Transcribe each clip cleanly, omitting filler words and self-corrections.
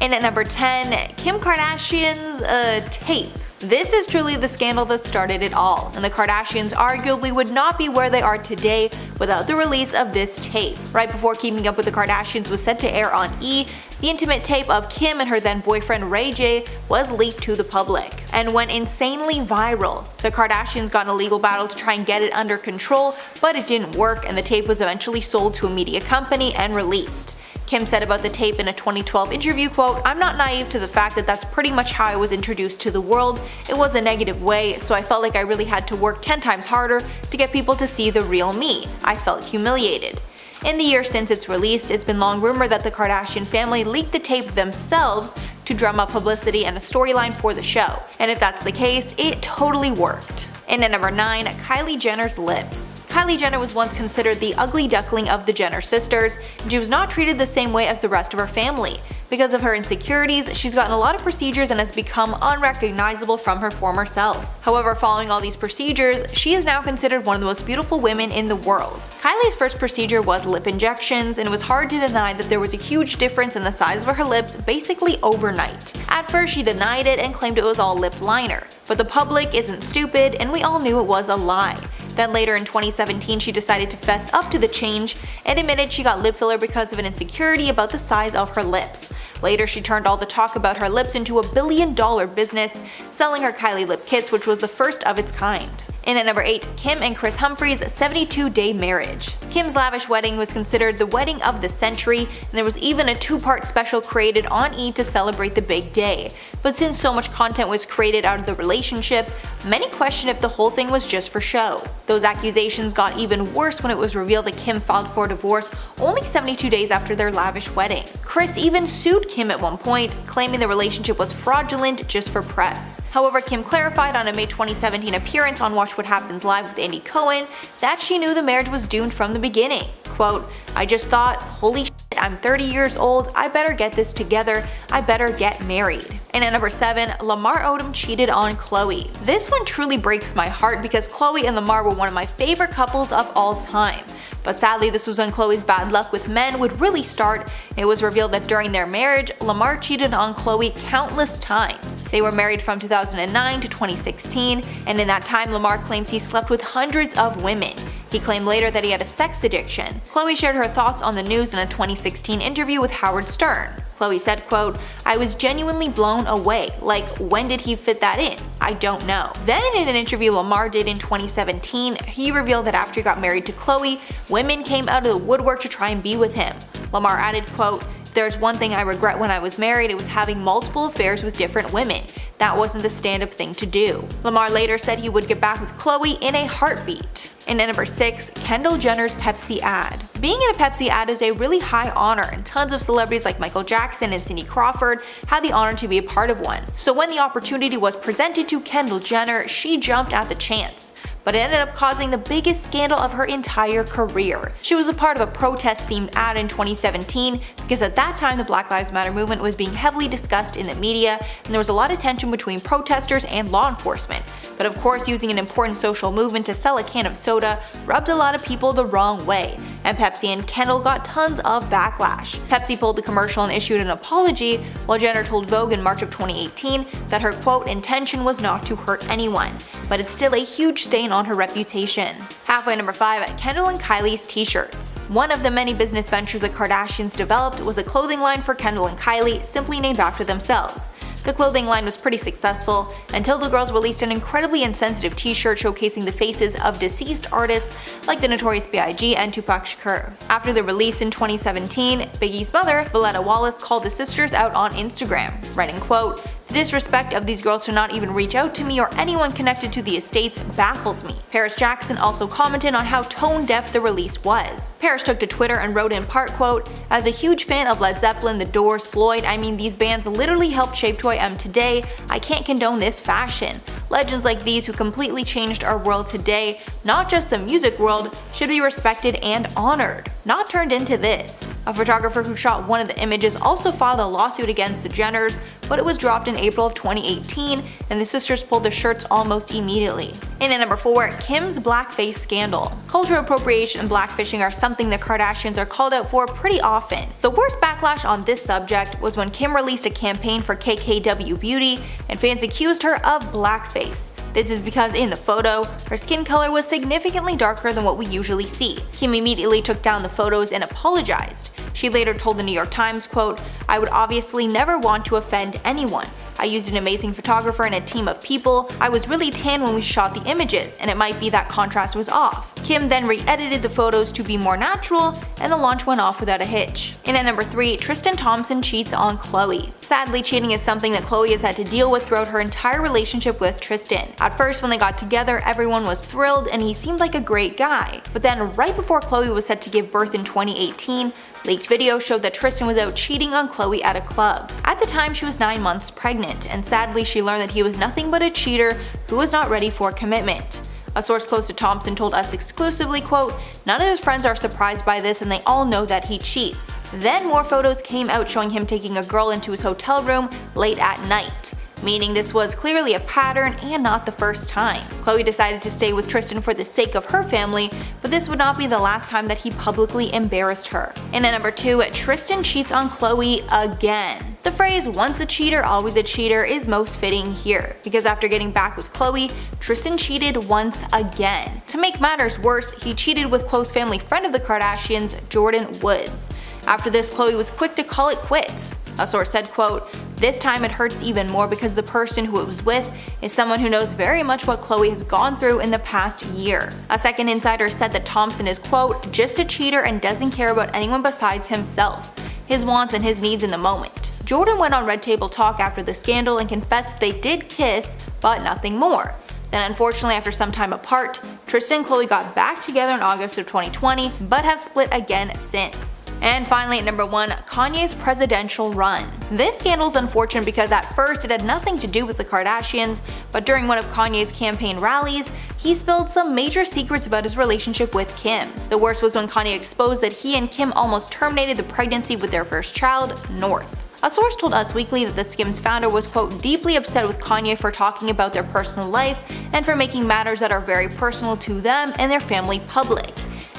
And at number 10, Kim Kardashian's tape. This is truly the scandal that started it all, and the Kardashians arguably would not be where they are today without the release of this tape. Right before Keeping Up with the Kardashians was set to air on E!, the intimate tape of Kim and her then boyfriend Ray J was leaked to the public and went insanely viral. The Kardashians got in a legal battle to try and get it under control, but it didn't work, and the tape was eventually sold to a media company and released. Kim said about the tape in a 2012 interview, quote, "I'm not naive to the fact that that's pretty much how I was introduced to the world. It was a negative way, so I felt like I really had to work 10 times harder to get people to see the real me. I felt humiliated." In the years since its release, it's been long rumored that the Kardashian family leaked the tape themselves to drum up publicity and a storyline for the show. And if that's the case, it totally worked. And at number 9, Kylie Jenner's lips. Kylie Jenner was once considered the ugly duckling of the Jenner sisters, and she was not treated the same way as the rest of her family. Because of her insecurities, she's gotten a lot of procedures and has become unrecognizable from her former self. However, following all these procedures, she is now considered one of the most beautiful women in the world. Kylie's first procedure was lip injections, and it was hard to deny that there was a huge difference in the size of her lips basically overnight. At first, she denied it and claimed it was all lip liner, but the public isn't stupid, and we all knew it was a lie. Then later in 2017, she decided to fess up to the change and admitted she got lip filler because of an insecurity about the size of her lips. Later, she turned all the talk about her lips into a billion-dollar business, selling her Kylie lip kits, which was the first of its kind. And at number 8, Kim and Kris Humphrey's 72-day marriage. Kim's lavish wedding was considered the wedding of the century, and there was even a 2-part special created on E! To celebrate the big day. But since so much content was created out of the relationship, many questioned if the whole thing was just for show. Those accusations got even worse when it was revealed that Kim filed for divorce only 72 days after their lavish wedding. Kris even sued Kim at one point, claiming the relationship was fraudulent just for press. However, Kim clarified on a May 2017 appearance on Watch What Happens Live with Andy Cohen that she knew the marriage was doomed from the beginning. Quote, "I just thought, holy shit, I'm 30 years old, I better get this together, I better get married." And at number 7, Lamar Odom cheated on Khloe. This one truly breaks my heart because Khloe and Lamar were one of my favorite couples of all time. But sadly, this was when Khloe's bad luck with men would really start. It was revealed that during their marriage, Lamar cheated on Khloe countless times. They were married from 2009 to 2016, and in that time, Lamar claims he slept with hundreds of women. He claimed later that he had a sex addiction. Khloe shared her thoughts on the news in a 2016 interview with Howard Stern. Khloe said, quote, "I was genuinely blown away. Like, when did he fit that in? I don't know." Then in an interview Lamar did in 2017, he revealed that after he got married to Khloe, women came out of the woodwork to try and be with him. Lamar added, quote, "If there's one thing I regret when I was married, it was having multiple affairs with different women. That wasn't the stand-up thing to do." Lamar later said he would get back with Khloe in a heartbeat. And at number 6, Kendall Jenner's Pepsi ad. Being in a Pepsi ad is a really high honor, and tons of celebrities like Michael Jackson and Cindy Crawford had the honor to be a part of one. So when the opportunity was presented to Kendall Jenner, she jumped at the chance. But it ended up causing the biggest scandal of her entire career. She was a part of a protest-themed ad in 2017 because at that time the Black Lives Matter movement was being heavily discussed in the media, and there was a lot of tension between protesters and law enforcement. But of course, using an important social movement to sell a can of soda rubbed a lot of people the wrong way, and Pepsi and Kendall got tons of backlash. Pepsi pulled the commercial and issued an apology, while Jenner told Vogue in March of 2018 that her quote intention was not to hurt anyone, but it's still a huge stain on her reputation. Halfway at number 5, Kendall and Kylie's t-shirts. One of the many business ventures the Kardashians developed was a clothing line for Kendall and Kylie, simply named after themselves. The clothing line was pretty successful until the girls released an incredibly insensitive t-shirt showcasing the faces of deceased artists like the Notorious B.I.G. and Tupac Shakur. After the release in 2017, Biggie's mother, Valletta Wallace, called the sisters out on Instagram, writing, quote, "The disrespect of these girls to not even reach out to me or anyone connected to the estates baffles me." Paris Jackson also commented on how tone-deaf the release was. Paris took to Twitter and wrote in part, quote, "As a huge fan of Led Zeppelin, The Doors, Floyd, I mean these bands literally helped shape who I am today. I can't condone this fashion. Legends like these who completely changed our world today, not just the music world, should be respected and honored, not turned into this. A photographer who shot one of the images also filed a lawsuit against the Jenners, but it was dropped in April of 2018, and the sisters pulled the shirts almost immediately. And at number 4, Kim's blackface scandal. Cultural appropriation and blackfishing are something the Kardashians are called out for pretty often. The worst backlash on this subject was when Kim released a campaign for KKW Beauty, and fans accused her of blackface. This is because in the photo, her skin color was significantly darker than what we usually see. Kim immediately took down the photos and apologized. She later told the New York Times, quote, "I would obviously never want to offend anyone. I used an amazing photographer and a team of people. I was really tan when we shot the images, and it might be that contrast was off." Kim then re-edited the photos to be more natural, and the launch went off without a hitch. And at number 3, Tristan Thompson cheats on Khloe. Sadly, cheating is something that Khloe has had to deal with throughout her entire relationship with Tristan. At first, when they got together, everyone was thrilled and he seemed like a great guy. But then, right before Khloe was set to give birth in 2018, leaked video showed that Tristan was out cheating on Khloe at a club. At the time, she was 9 months pregnant, and sadly she learned that he was nothing but a cheater who was not ready for commitment. A source close to Thompson told us exclusively, quote, "None of his friends are surprised by this and they all know that he cheats." Then more photos came out showing him taking a girl into his hotel room late at night, meaning this was clearly a pattern and not the first time. Khloe decided to stay with Tristan for the sake of her family, but this would not be the last time that he publicly embarrassed her. And at number 2, Tristan cheats on Khloe again. The phrase "once a cheater, always a cheater" is most fitting here, because after getting back with Khloe, Tristan cheated once again. To make matters worse, he cheated with close family friend of the Kardashians, Jordyn Woods. After this, Khloe was quick to call it quits. A source said, quote, "This time it hurts even more because the person who it was with is someone who knows very much what Khloe has gone through in the past year." A second insider said that Thompson is, quote, "just a cheater and doesn't care about anyone besides himself, his wants and his needs in the moment." Jordyn went on Red Table Talk after the scandal and confessed that they did kiss, but nothing more. Then unfortunately, after some time apart, Tristan and Khloe got back together in August of 2020, but have split again since. And finally at number 1, Kanye's presidential run. This scandal is unfortunate because at first it had nothing to do with the Kardashians, but during one of Kanye's campaign rallies, he spilled some major secrets about his relationship with Kim. The worst was when Kanye exposed that he and Kim almost terminated the pregnancy with their first child, North. A source told Us Weekly that the Skims founder was, quote, "deeply upset with Kanye for talking about their personal life and for making matters that are very personal to them and their family public."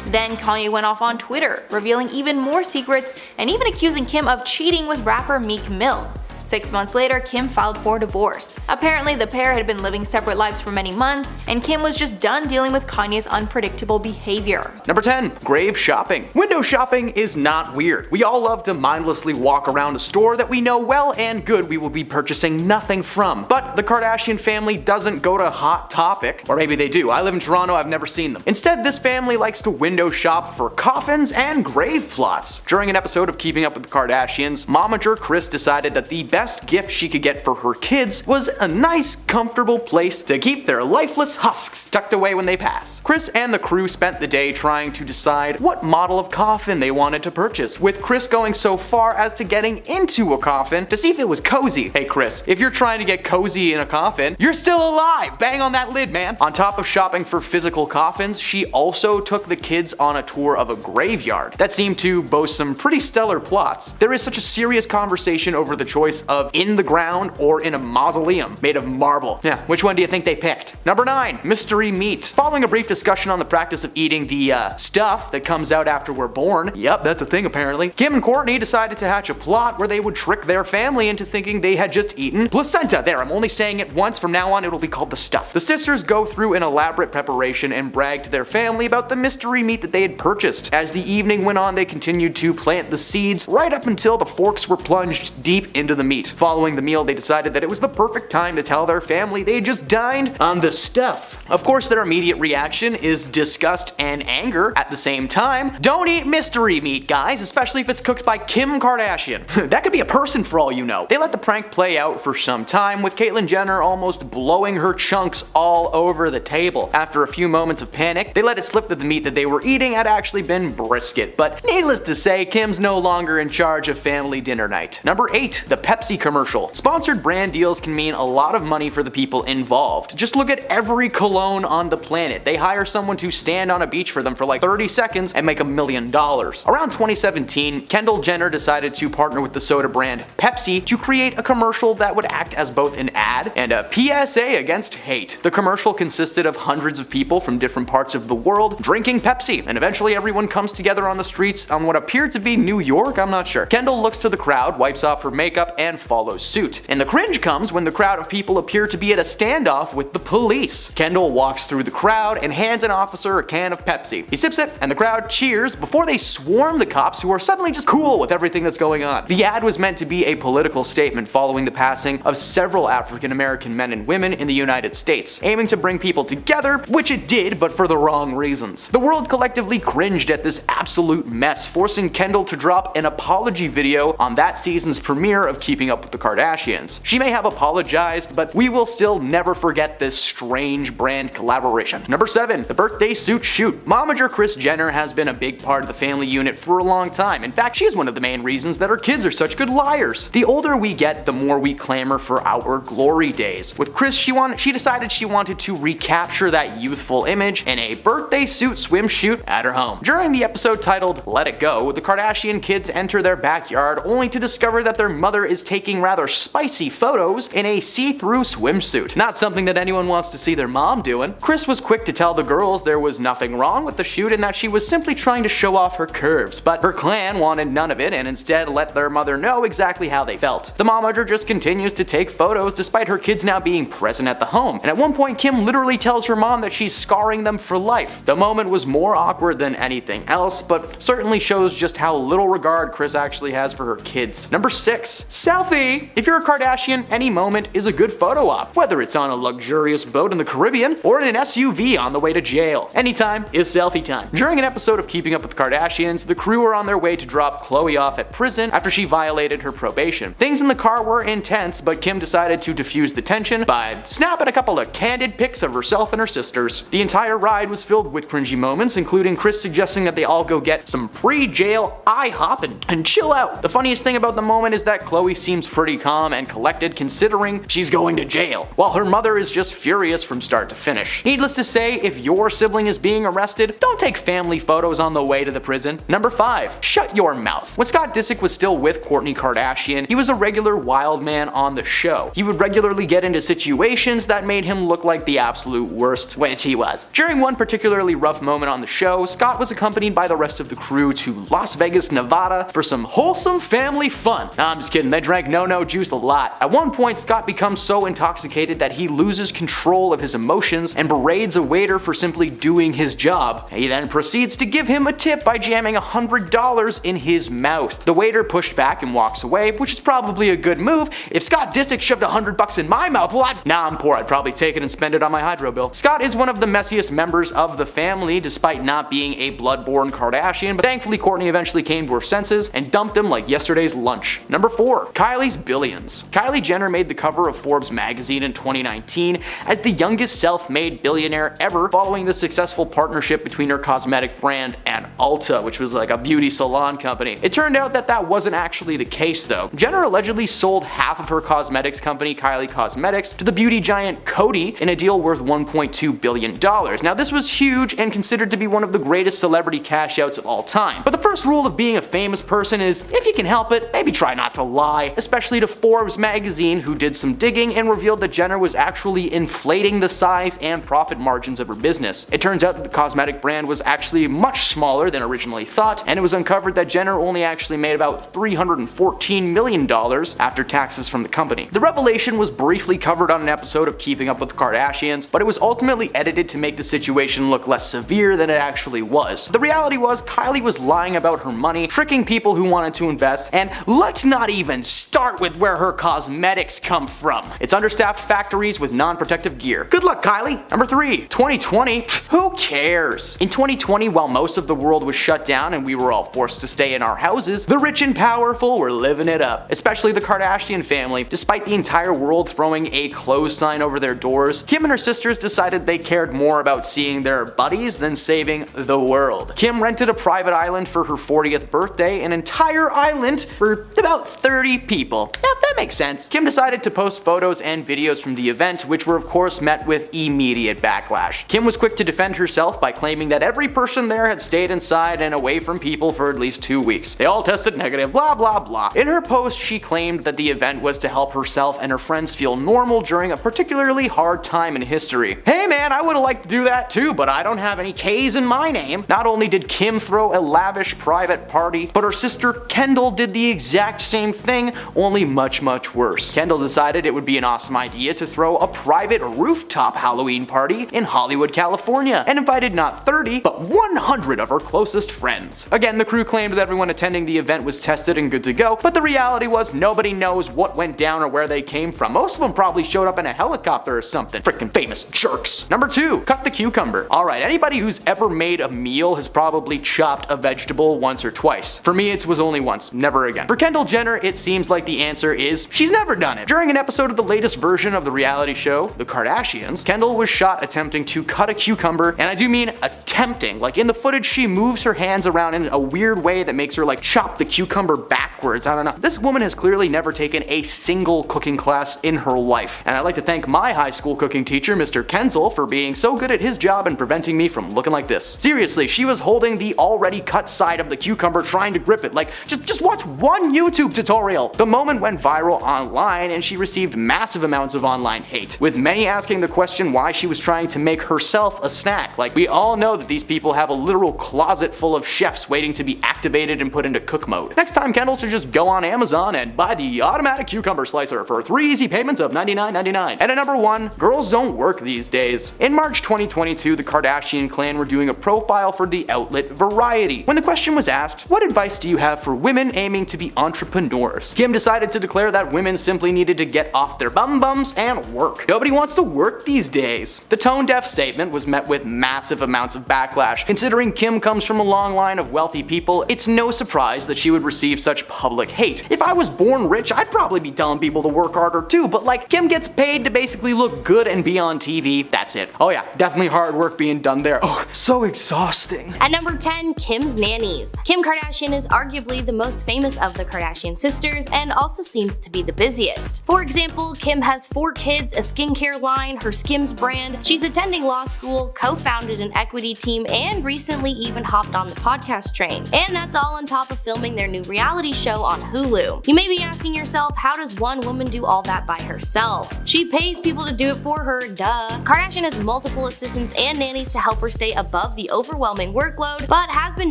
Then Kanye went off on Twitter, revealing even more secrets and even accusing Kim of cheating with rapper Meek Mill. 6 months later, Kim filed for divorce. Apparently, the pair had been living separate lives for many months, and Kim was just done dealing with Kanye's unpredictable behavior. Number 10. Grave shopping. Window shopping is not weird. We all love to mindlessly walk around a store that we know well and good we will be purchasing nothing from. But the Kardashian family doesn't go to Hot Topic. Or maybe they do. I live in Toronto, I've never seen them. Instead, this family likes to window shop for coffins and grave plots. During an episode of Keeping Up with the Kardashians, momager Kris decided that the best gift she could get for her kids was a nice, comfortable place to keep their lifeless husks tucked away when they pass. Kris and the crew spent the day trying to decide what model of coffin they wanted to purchase, with Kris going so far as to getting into a coffin to see if it was cozy. Hey Kris, if you're trying to get cozy in a coffin, you're still alive! Bang on that lid, man! On top of shopping for physical coffins, she also took the kids on a tour of a graveyard that seemed to boast some pretty stellar plots. There is such a serious conversation over the choice of in the ground or in a mausoleum made of marble. Yeah, which one do you think they picked? Number 9. Mystery meat. Following a brief discussion on the practice of eating the stuff that comes out after we're born, yep, that's a thing apparently, Kim and Kourtney decided to hatch a plot where they would trick their family into thinking they had just eaten placenta. There, I'm only saying it once, from now on it'll be called the stuff. The sisters go through an elaborate preparation and brag to their family about the mystery meat that they had purchased. As the evening went on, they continued to plant the seeds right up until the forks were plunged deep into the meat. Following the meal, they decided that it was the perfect time to tell their family they had just dined on the stuff. Of course, their immediate reaction is disgust and anger at the same time. Don't eat mystery meat, guys, especially if it's cooked by Kim Kardashian. That could be a person for all you know. They let the prank play out for some time, with Caitlyn Jenner almost blowing her chunks all over the table. After a few moments of panic, they let it slip that the meat that they were eating had actually been brisket. But needless to say, Kim's no longer in charge of family dinner night. Number 8. The Pepsi Pepsi commercial. Sponsored brand deals can mean a lot of money for the people involved. Just look at every cologne on the planet. They hire someone to stand on a beach for them for like 30 seconds and make $1 million. Around 2017, Kendall Jenner decided to partner with the soda brand Pepsi to create a commercial that would act as both an ad and a PSA against hate. The commercial consisted of hundreds of people from different parts of the world drinking Pepsi, and eventually everyone comes together on the streets on what appeared to be New York, I'm not sure. Kendall looks to the crowd, wipes off her makeup, and follows suit. And the cringe comes when the crowd of people appear to be at a standoff with the police. Kendall walks through the crowd and hands an officer a can of Pepsi. He sips it, and the crowd cheers before they swarm the cops, who are suddenly just cool with everything that's going on. The ad was meant to be a political statement following the passing of several African American men and women in the United States, aiming to bring people together, which it did, but for the wrong reasons. The world collectively cringed at this absolute mess, forcing Kendall to drop an apology video on that season's premiere of Keeping Up with the Kardashians. She may have apologized, but we will still never forget this strange brand collaboration. Number 7. The birthday suit shoot. Momager Kris Jenner has been a big part of the family unit for a long time. In fact, she's one of the main reasons that her kids are such good liars. The older we get, the more we clamor for our glory days. With Kris, she decided she wanted to recapture that youthful image in a birthday suit swimsuit at her home. During the episode titled Let It Go, the Kardashian kids enter their backyard only to discover that their mother is taking rather spicy photos in a see-through swimsuit. Not something that anyone wants to see their mom doing. Kris was quick to tell the girls there was nothing wrong with the shoot and that she was simply trying to show off her curves, but her clan wanted none of it and instead let their mother know exactly how they felt. The momager just continues to take photos despite her kids now being present at the home, and at one point Kim literally tells her mom that she's scarring them for life. The moment was more awkward than anything else, but certainly shows just how little regard Kris actually has for her kids. Number 6. Selfie! If you're a Kardashian, any moment is a good photo op, whether it's on a luxurious boat in the Caribbean or in an SUV on the way to jail. Anytime is selfie time. During an episode of Keeping Up with the Kardashians, the crew were on their way to drop Khloe off at prison after she violated her probation. Things in the car were intense, but Kim decided to diffuse the tension by snapping a couple of candid pics of herself and her sisters. The entire ride was filled with cringy moments, including Kris suggesting that they all go get some pre-jail IHOP and chill out. The funniest thing about the moment is that Khloe seems pretty calm and collected considering she's going to jail, while her mother is just furious from start to finish. Needless to say, if your sibling is being arrested, don't take family photos on the way to the prison. Number 5. Shut your mouth. When Scott Disick was still with Kourtney Kardashian, he was a regular wild man on the show. He would regularly get into situations that made him look like the absolute worst, which he was. During one particularly rough moment on the show, Scott was accompanied by the rest of the crew to Las Vegas, Nevada for some wholesome family fun. Nah, I'm just kidding, they drank no-no juice a lot. At one point, Scott becomes so intoxicated that he loses control of his emotions and berates a waiter for simply doing his job. He then proceeds to give him a tip by jamming $100 in his mouth. The waiter pushed back and walks away, which is probably a good move. If Scott Disick shoved $100 in my mouth, well, I'm poor, I'd probably take it and spend it on my hydro bill. Scott is one of the messiest members of the family, despite not being a blood-born Kardashian, but thankfully Kourtney eventually came to her senses and dumped him like yesterday's lunch. Number 4. Kylie's billions. Kylie Jenner made the cover of Forbes magazine in 2019 as the youngest self-made billionaire ever, following the successful partnership between her cosmetic brand and Ulta, which was like a beauty salon company. It turned out that that wasn't actually the case though. Jenner allegedly sold half of her cosmetics company, Kylie Cosmetics, to the beauty giant Coty in a deal worth $1.2 billion. Now this was huge and considered to be one of the greatest celebrity cash outs of all time. But the first rule of being a famous person is, if you can help it, maybe try not to lie, especially to Forbes magazine, who did some digging and revealed that Jenner was actually inflating the size and profit margins of her business. It turns out that the cosmetic brand was actually much smaller than originally thought, and it was uncovered that Jenner only actually made about $314 million after taxes from the company. The revelation was briefly covered on an episode of Keeping Up with the Kardashians, but it was ultimately edited to make the situation look less severe than it actually was. The reality was Kylie was lying about her money, tricking people who wanted to invest, and let's not even start with where her cosmetics come from. It's understaffed factories with non-protective gear. Good luck, Kylie. Number 3. 2020? Who cares? In 2020, while most of the world was shut down and we were all forced to stay in our houses, the rich and powerful were living it up, especially the Kardashian family. Despite the entire world throwing a close sign over their doors, Kim and her sisters decided they cared more about seeing their buddies than saving the world. Kim rented a private island for her 40th birthday, an entire island for about 30 people. people. Yep, that makes sense. Kim decided to post photos and videos from the event, which were of course met with immediate backlash. Kim was quick to defend herself by claiming that every person there had stayed inside and away from people for at least 2 weeks. They all tested negative, blah blah blah. In her post, she claimed that the event was to help herself and her friends feel normal during a particularly hard time in history. Hey man, I would've liked to do that too, but I don't have any K's in my name. Not only did Kim throw a lavish private party, but her sister Kendall did the exact same thing, only much worse. Kendall decided it would be an awesome idea to throw a private rooftop Halloween party in Hollywood, California, and invited not 30, but 100 of her closest friends. Again, the crew claimed that everyone attending the event was tested and good to go, but the reality was nobody knows what went down or where they came from. Most of them probably showed up in a helicopter or something. Freaking famous jerks. Number 2, cut the cucumber. Alright, anybody who's ever made a meal has probably chopped a vegetable once or twice. For me, it was only once, never again. For Kendall Jenner, it seems like the answer is she's never done it. During an episode of the latest version of the reality show, The Kardashians, Kendall was shot attempting to cut a cucumber, and I do mean attempting. Like in the footage, she moves her hands around in a weird way that makes her like chop the cucumber backwards. I don't know. This woman has clearly never taken a single cooking class in her life. And I'd like to thank my high school cooking teacher, Mr. Kendall, for being so good at his job and preventing me from looking like this. Seriously, she was holding the already cut side of the cucumber trying to grip it. Like, just watch one YouTube tutorial. The moment went viral online and she received massive amounts of online hate, with many asking the question why she was trying to make herself a snack. Like, we all know that these people have a literal closet full of chefs waiting to be activated and put into cook mode. Next time, Kendall should just go on Amazon and buy the automatic cucumber slicer for 3 easy payments of $99.99. And at number 1, girls don't work these days. In March 2022, the Kardashian clan were doing a profile for the outlet Variety. When the question was asked, what advice do you have for women aiming to be entrepreneurs? Kim decided to declare that women simply needed to get off their bums and work. Nobody wants to work these days. The tone-deaf statement was met with massive amounts of backlash. Considering Kim comes from a long line of wealthy people, it's no surprise that she would receive such public hate. If I was born rich, I'd probably be telling people to work harder too, but like, Kim gets paid to basically look good and be on TV, that's it. Oh yeah, definitely hard work being done there. Oh, so exhausting. At number 10, Kim's nannies. Kim Kardashian is arguably the most famous of the Kardashian sisters and also seems to be the busiest. For example, Kim has 4 kids, a skincare line, her Skims brand, she's attending law school, co-founded an equity team, and recently even hopped on the podcast train. And that's all on top of filming their new reality show on Hulu. You may be asking yourself, how does one woman do all that by herself? She pays people to do it for her, duh. Kardashian has multiple assistants and nannies to help her stay above the overwhelming workload, but has been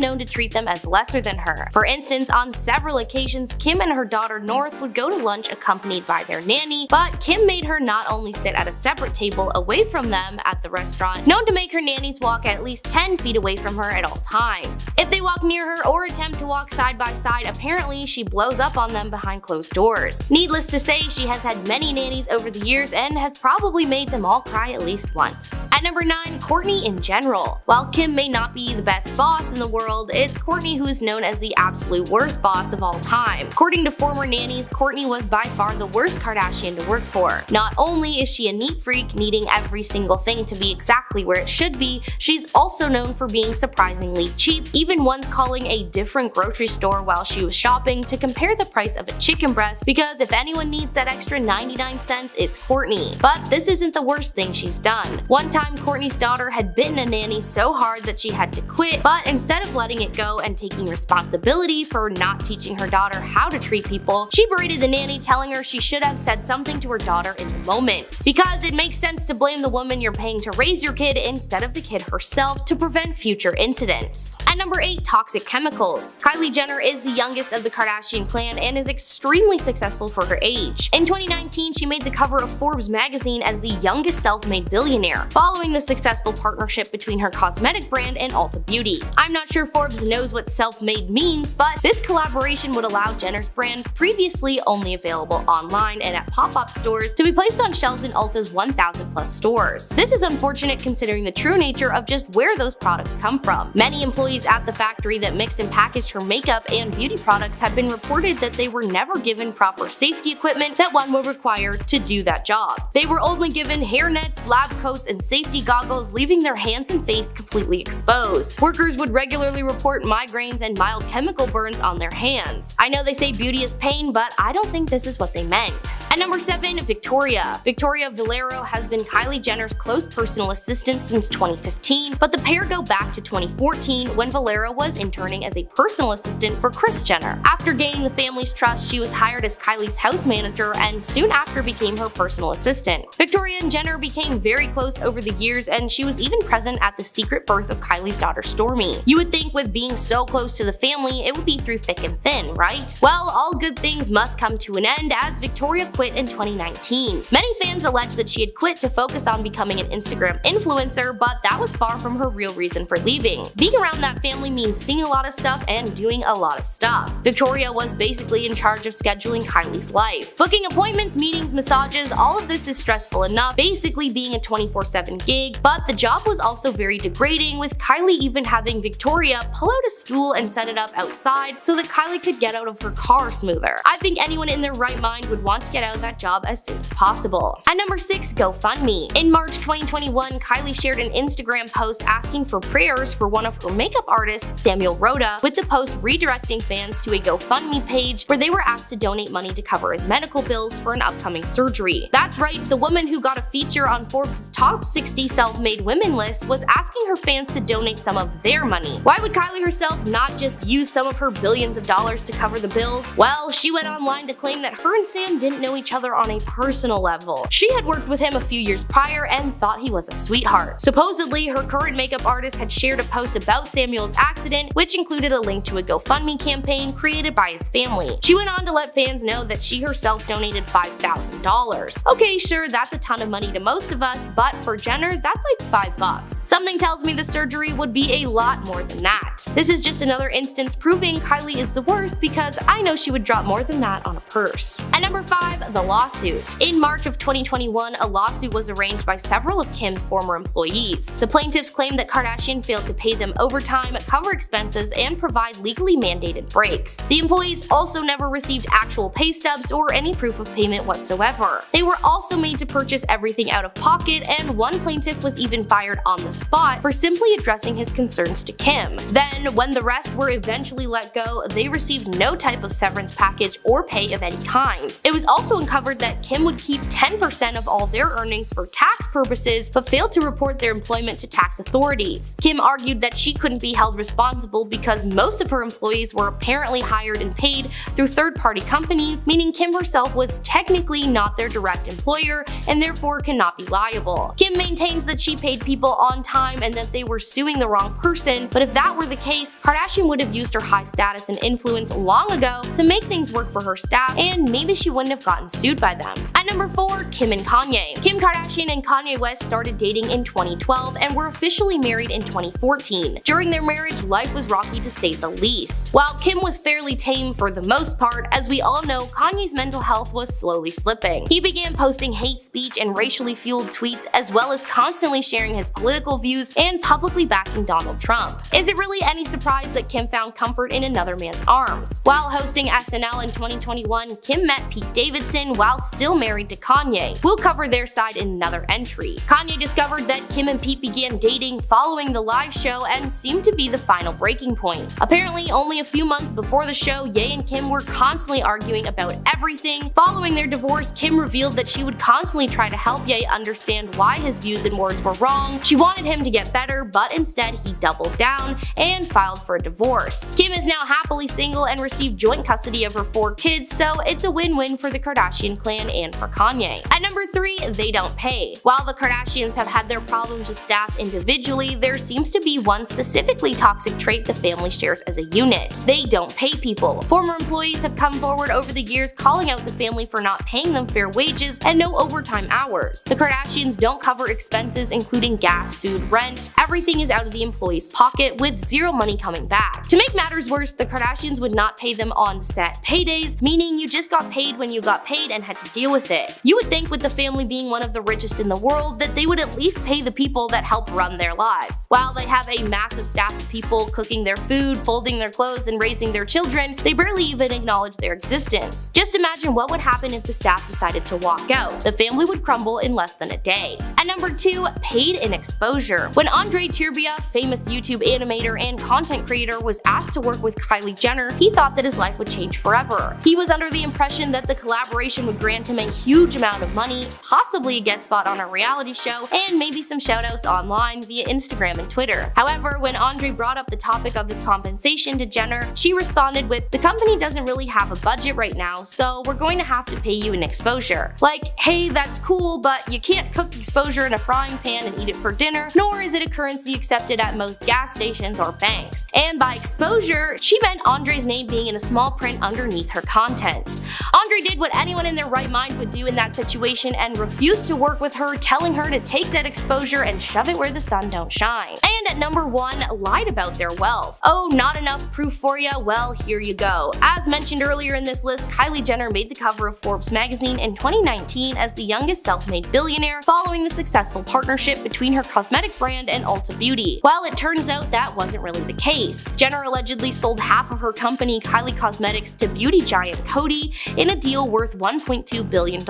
known to treat them as lesser than her. For instance, on several occasions, Kim and her daughter North would go to lunch accompanied by their nanny, but Kim made her not only sit at a separate table away from them at the restaurant, known to make her nannies walk at least 10 feet away from her at all times. If they walk near her or attempt to walk side by side, apparently she blows up on them behind closed doors. Needless to say, she has had many nannies over the years and has probably made them all cry at least once. At number 9, Kourtney in general. While Kim may not be the best boss in the world, it's Kourtney who is known as the absolute worst boss of all time. According to former nannies, Kourtney was by far the worst Kardashian to work for. Not only is she a neat freak, needing every single thing to be exactly where it should be, she's also known for being surprisingly cheap, even once calling a different grocery store while she was shopping to compare the price of a chicken breast, because if anyone needs that extra 99 cents, it's Kourtney. But this isn't the worst thing she's done. One time, Kourtney's daughter had bitten a nanny so hard that she had to quit, but instead of letting it go and taking responsibility for not teaching her daughter how to treat people, she berated the nanny, telling her she should have said something to her daughter in the moment. Because it makes sense to blame the woman you're paying to raise your kid instead of the kid herself to prevent future incidents. At number 8, toxic chemicals. Kylie Jenner is the youngest of the Kardashian clan and is extremely successful for her age. In 2019, she made the cover of Forbes magazine as the youngest self-made billionaire, following the successful partnership between her cosmetic brand and Ulta Beauty. I'm not sure Forbes knows what self-made means, but this collaboration would allow Jenner's brand, previously only available online and at pop-up stores, to be placed on shelves in Ulta's 1,000 plus stores. This is unfortunate considering the true nature of just where those products come from. Many employees at the factory that mixed and packaged her makeup and beauty products have been reported that they were never given proper safety equipment that one would require to do that job. They were only given hairnets, lab coats, and safety goggles, leaving their hands and face completely exposed. Workers would regularly report migraines and mild chemical burns on their hands. I know they say beauty is campaign, but I don't think this is what they meant. At number 7, Victoria. Victoria Valero has been Kylie Jenner's close personal assistant since 2015, but the pair go back to 2014 when Valero was interning as a personal assistant for Kris Jenner. After gaining the family's trust, she was hired as Kylie's house manager and soon after became her personal assistant. Victoria and Jenner became very close over the years, and she was even present at the secret birth of Kylie's daughter Stormi. You would think with being so close to the family, it would be through thick and thin, right? Well, all good things must come to an end as Victoria quit in 2019. Many fans allege that she had quit to focus on becoming an Instagram influencer, but that was far from her real reason for leaving. Being around that family means seeing a lot of stuff and doing a lot of stuff. Victoria was basically in charge of scheduling Kylie's life. Booking appointments, meetings, massages, all of this is stressful enough, basically being a 24/7 gig, but the job was also very degrading, with Kylie even having Victoria pull out a stool and set it up outside so that Kylie could get out of her car smoother. I think anyone in their right mind would want to get out of that job as soon as possible. At number 6, GoFundMe. In March 2021, Kylie shared an Instagram post asking for prayers for one of her makeup artists, Samuel Rhoda, with the post redirecting fans to a GoFundMe page where they were asked to donate money to cover his medical bills for an upcoming surgery. That's right, the woman who got a feature on Forbes' top 60 self-made women list was asking her fans to donate some of their money. Why would Kylie herself not just use some of her billions of dollars to cover the bills? Well, she went online to claim that her and Sam didn't know each other on a personal level. She had worked with him a few years prior and thought he was a sweetheart. Supposedly, her current makeup artist had shared a post about Samuel's accident, which included a link to a GoFundMe campaign created by his family. She went on to let fans know that she herself donated $5,000. Okay, sure, that's a ton of money to most of us, but for Jenner, that's like $5. Something tells me the surgery would be a lot more than that. This is just another instance proving Kylie is the worst, because I know she would drop more than that on a purse. At number 5, the lawsuit. In March of 2021, a lawsuit was arranged by several of Kim's former employees. The plaintiffs claimed that Kardashian failed to pay them overtime, cover expenses, and provide legally mandated breaks. The employees also never received actual pay stubs or any proof of payment whatsoever. They were also made to purchase everything out of pocket, and one plaintiff was even fired on the spot for simply addressing his concerns to Kim. Then, when the rest were eventually let go, they received no type of severance package or pay of any kind. It was also uncovered that Kim would keep 10% of all their earnings for tax purposes, but failed to report their employment to tax authorities. Kim argued that she couldn't be held responsible because most of her employees were apparently hired and paid through third-party companies, meaning Kim herself was technically not their direct employer and therefore cannot be liable. Kim maintains that she paid people on time and that they were suing the wrong person, but if that were the case, Kardashian would have used her high status and influence long ago to make things work for her staff, and maybe she wouldn't have gotten sued by them. At number 4, Kim and Kanye. Kim Kardashian and Kanye West started dating in 2012 and were officially married in 2014. During their marriage, life was rocky to say the least. While Kim was fairly tame for the most part, as we all know, Kanye's mental health was slowly slipping. He began posting hate speech and racially fueled tweets, as well as constantly sharing his political views and publicly backing Donald Trump. Is it really any surprise that Kim found comfort in another man's arms? While hosting SNL in 2021, Kim met Pete Davidson while still married to Kanye. We'll cover their side in another entry. Kanye discovered that Kim and Pete began dating following the live show and seemed to be the final breaking point. Apparently, only a few months before the show, Ye and Kim were constantly arguing about everything. Following their divorce, Kim revealed that she would constantly try to help Ye understand why his views and words were wrong. She wanted him to get better, but instead he doubled down and filed for a divorce. Kim is now happily single and received joint custody of her 4 kids, so it's a win-win for the Kardashian clan and for Kanye. At number 3, they don't pay. While the Kardashians have had their problems with staff individually, there seems to be one specifically toxic trait the family shares as a unit. They don't pay people. Former employees have come forward over the years calling out the family for not paying them fair wages and no overtime hours. The Kardashians don't cover expenses including gas, food, rent. Everything is out of the employee's pocket with zero money coming back. To make matters worse, the Kardashians would not pay them on set paydays, meaning you just got paid when you got paid and had to deal with it. it. You would think with the family being one of the richest in the world that they would at least pay the people that help run their lives. While they have a massive staff of people cooking their food, folding their clothes, and raising their children, they barely even acknowledge their existence. Just imagine what would happen if the staff decided to walk out. The family would crumble in less than a day. At number 2, paid in exposure. When Andre Turbia, famous YouTube animator and content creator, was asked to work with Kylie Jenner, he thought that his life would change forever. He was under the impression that the collaboration would grant him a huge amount of money, possibly a guest spot on a reality show, and maybe some shoutouts online via Instagram and Twitter. However, when Andre brought up the topic of his compensation to Jenner, she responded with, "The company doesn't really have a budget right now, so we're going to have to pay you in exposure." Like, hey, that's cool, but you can't cook exposure in a frying pan and eat it for dinner, nor is it a currency accepted at most gas stations or banks. And by exposure, she meant Andre's name being in a small print underneath her content. Andre did what anyone in their right mind would do in that situation and refused to work with her, telling her to take that exposure and shove it where the sun don't shine. And at number 1, lied about their wealth. Oh, not enough proof for ya? Well, here you go. As mentioned earlier in this list, Kylie Jenner made the cover of Forbes magazine in 2019 as the youngest self-made billionaire, following the successful partnership between her cosmetic brand and Ulta Beauty. Well, it turns out that wasn't really the case. Jenner allegedly sold half of her company, Kylie Cosmetics, to beauty giant Coty in a deal worth $1.2 billion.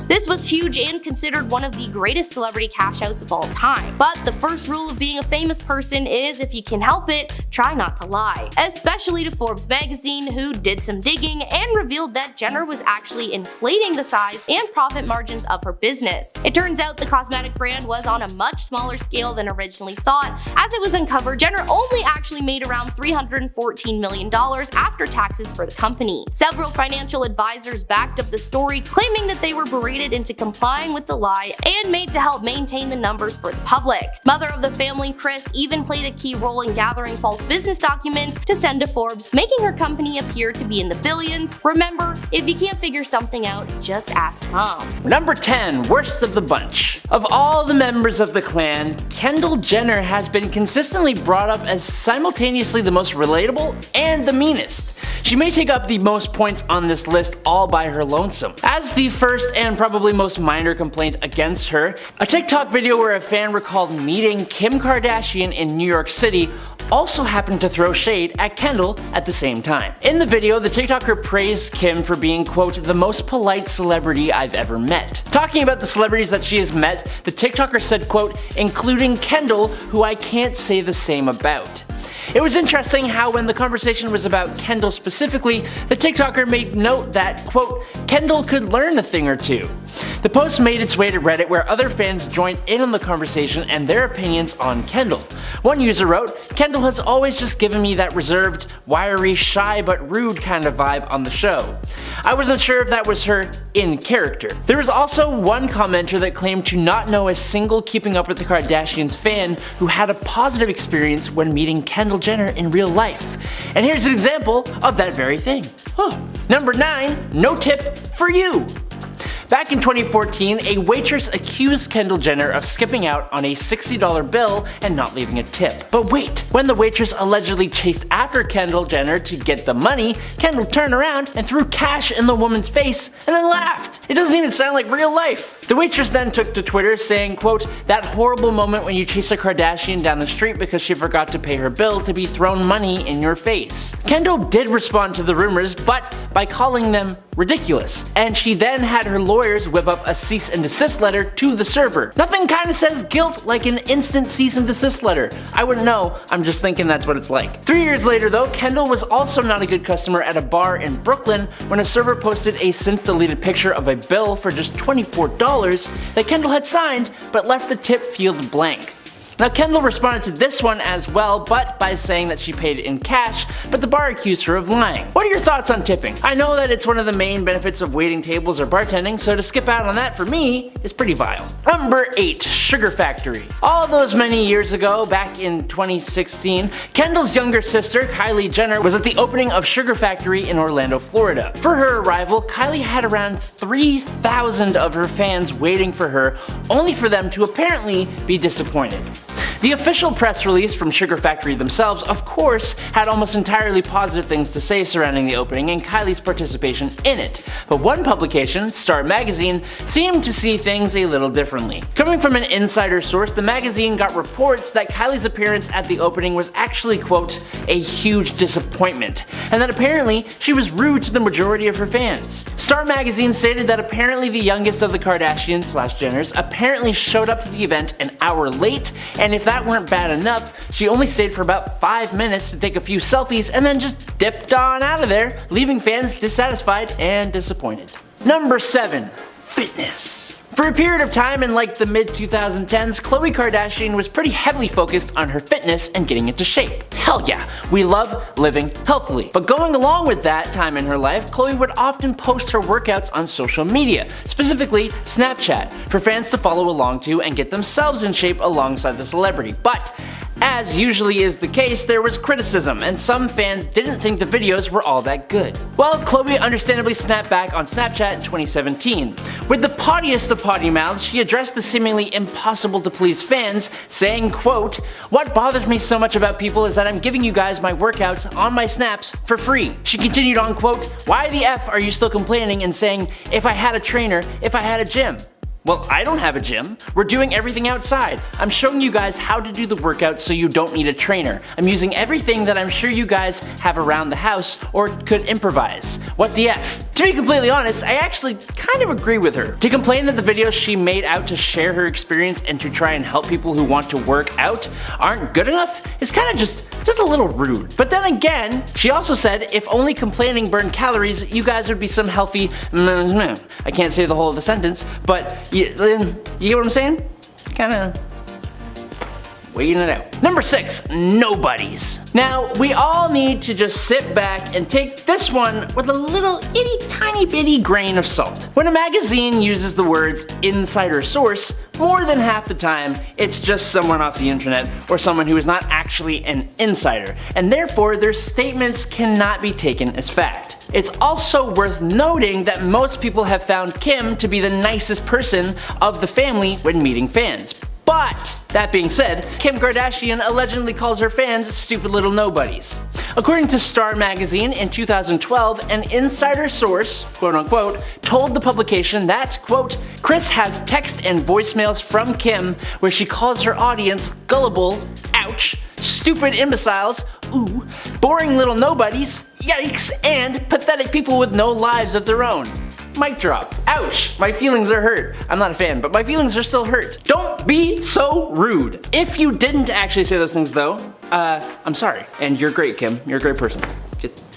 This was huge and considered one of the greatest celebrity cash outs of all time. But the first rule of being a famous person is, if you can help it, try not to lie. Especially to Forbes magazine, who did some digging and revealed that Jenner was actually inflating the size and profit margins of her business. It turns out the cosmetic brand was on a much smaller scale than originally thought. As it was uncovered, Jenner only actually made around $314 million after taxes for the company. Several financial advisors backed up the story, claiming that they were berated into complying with the lie and made to help maintain the numbers for the public. Mother of the family, Kris, even played a key role in gathering false business documents to send to Forbes, making her company appear to be in the billions. Remember, if you can't figure something out, just ask mom. Number 10, worst of the bunch. Of all the members of the clan, Kendall Jenner has been consistently brought up as simultaneously the most relatable and the meanest. She may take up the most points on this list all by her lonesome. As the first and probably most minor complaint against her, a TikTok video where a fan recalled meeting Kim Kardashian in New York City also happened to throw shade at Kendall at the same time. In the video, the TikToker praised Kim for being, quote, "the most polite celebrity I've ever met." Talking about the celebrities that she has met, the TikToker said, quote, "including Kendall, who I can't say the same about." It was interesting how when the conversation was about Kendall specifically, the TikToker made note that, quote, "Kendall could learn a thing or two." The post made its way to Reddit, where other fans joined in on the conversation and their opinions on Kendall. One user wrote, "Kendall has always just given me that reserved, wiry, shy but rude kind of vibe on the show. I wasn't sure if that was her in character." There was also one commenter that claimed to not know a single Keeping Up with the Kardashians fan who had a positive experience when meeting Kendall Jenner in real life. And here's an example of that very thing. Number 9, no tip for you. Back in 2014, a waitress accused Kendall Jenner of skipping out on a $60 bill and not leaving a tip. But wait, when the waitress allegedly chased after Kendall Jenner to get the money, Kendall turned around and threw cash in the woman's face and then laughed. It doesn't even sound like real life. The waitress then took to Twitter saying, quote, "that horrible moment when you chase a Kardashian down the street because she forgot to pay her bill to be thrown money in your face." Kendall did respond to the rumors, but by calling them ridiculous, and she then had her lawyers whip up a cease and desist letter to the server. Nothing kinda says guilt like an instant cease and desist letter. I wouldn't know, I'm just thinking that's what it's like. 3 years later though, Kendall was also not a good customer at a bar in Brooklyn when a server posted a since deleted picture of a bill for just $24 that Kendall had signed but left the tip field blank. Now Kendall responded to this one as well, but by saying that she paid it in cash, but the bar accused her of lying. What are your thoughts on tipping? I know that it's one of the main benefits of waiting tables or bartending, so to skip out on that for me is pretty vile. Number 8, Sugar Factory. All those many years ago, back in 2016, Kendall's younger sister, Kylie Jenner, was at the opening of Sugar Factory in Orlando, Florida. For her arrival, Kylie had around 3,000 of her fans waiting for her, only for them to apparently be disappointed. The official press release from Sugar Factory themselves, of course, had almost entirely positive things to say surrounding the opening and Kylie's participation in it, but one publication, Star Magazine, seemed to see things a little differently. Coming from an insider source, the magazine got reports that Kylie's appearance at the opening was actually, quote, a huge disappointment, and that apparently she was rude to the majority of her fans. Star Magazine stated that apparently the youngest of the Kardashians/Jenners apparently showed up to the event an hour late, and if that weren't bad enough, she only stayed for about 5 minutes to take a few selfies and then just dipped on out of there, leaving fans dissatisfied and disappointed. Number 7. Fitness. For a period of time in like the mid-2010s, Khloe Kardashian was pretty heavily focused on her fitness and getting into shape. Hell yeah, we love living healthily. But going along with that time in her life, Khloe would often post her workouts on social media, specifically Snapchat, for fans to follow along to and get themselves in shape alongside the celebrity. But as usually is the case, there was criticism, and some fans didn't think the videos were all that good. Well, Khloe understandably snapped back on Snapchat in 2017. With the pottiest of potty mouths, she addressed the seemingly impossible to please fans, saying, quote, "What bothers me so much about people is that I'm giving you guys my workouts on my snaps for free." She continued on, quote, "Why the F are you still complaining and saying, if I had a trainer, if I had a gym? Well, I don't have a gym. We're doing everything outside. I'm showing you guys how to do the workout so you don't need a trainer. I'm using everything that I'm sure you guys have around the house or could improvise. What the F?" To be completely honest, I actually kind of agree with her. To complain that the videos she made out to share her experience and to try and help people who want to work out aren't good enough is kind of just a little rude. But then again, she also said if only complaining burned calories, you guys would be some healthy I can't say the whole of the sentence, but you get what I'm saying? Kinda waiting it out. Number 6, nobodies. Now, we all need to just sit back and take this one with a little itty tiny bitty grain of salt. When a magazine uses the words insider source, more than half the time, it's just someone off the internet or someone who is not actually an insider, and therefore their statements cannot be taken as fact. It's also worth noting that most people have found Kim to be the nicest person of the family when meeting fans. But, that being said, Kim Kardashian allegedly calls her fans stupid little nobodies. According to Star Magazine, in 2012, an insider source, quote unquote, told the publication that, quote, Kris has text and voicemails from Kim where she calls her audience gullible, ouch, stupid imbeciles, ooh, boring little nobodies, yikes, and pathetic people with no lives of their own. Mic drop. Ouch, my feelings are hurt. I'm not a fan, but my feelings are still hurt. Don't be so rude. If you didn't actually say those things though, I'm sorry. And you're great, Kim. You're a great person.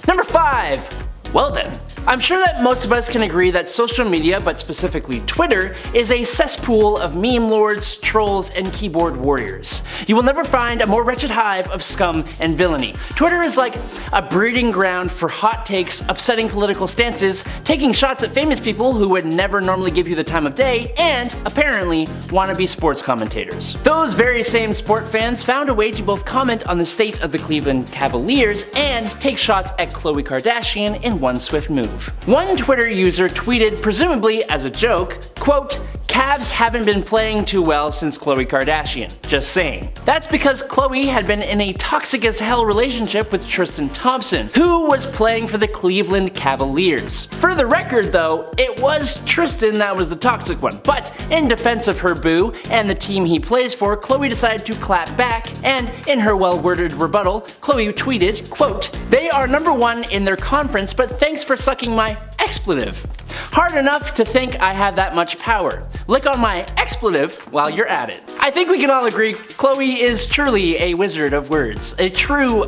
Number 5. Well then, I'm sure that most of us can agree that social media, but specifically Twitter, is a cesspool of meme lords, trolls, and keyboard warriors. You will never find a more wretched hive of scum and villainy. Twitter is like a breeding ground for hot takes, upsetting political stances, taking shots at famous people who would never normally give you the time of day, and, apparently, wannabe sports commentators. Those very same sport fans found a way to both comment on the state of the Cleveland Cavaliers and take shots at Khloe Kardashian in one swift move. One Twitter user tweeted, presumably as a joke, quote, Cavs haven't been playing too well since Khloe Kardashian, just saying. That's because Khloe had been in a toxic as hell relationship with Tristan Thompson, who was playing for the Cleveland Cavaliers. For the record though, it was Tristan that was the toxic one, but in defense of her boo and the team he plays for, Khloe decided to clap back, and in her well-worded rebuttal, Khloe tweeted, quote, they are number 1 in their conference, but thanks for sucking my expletive. Hard enough to think I have that much power. Lick on my expletive while you're at it. I think we can all agree Khloe is truly a wizard of words. A true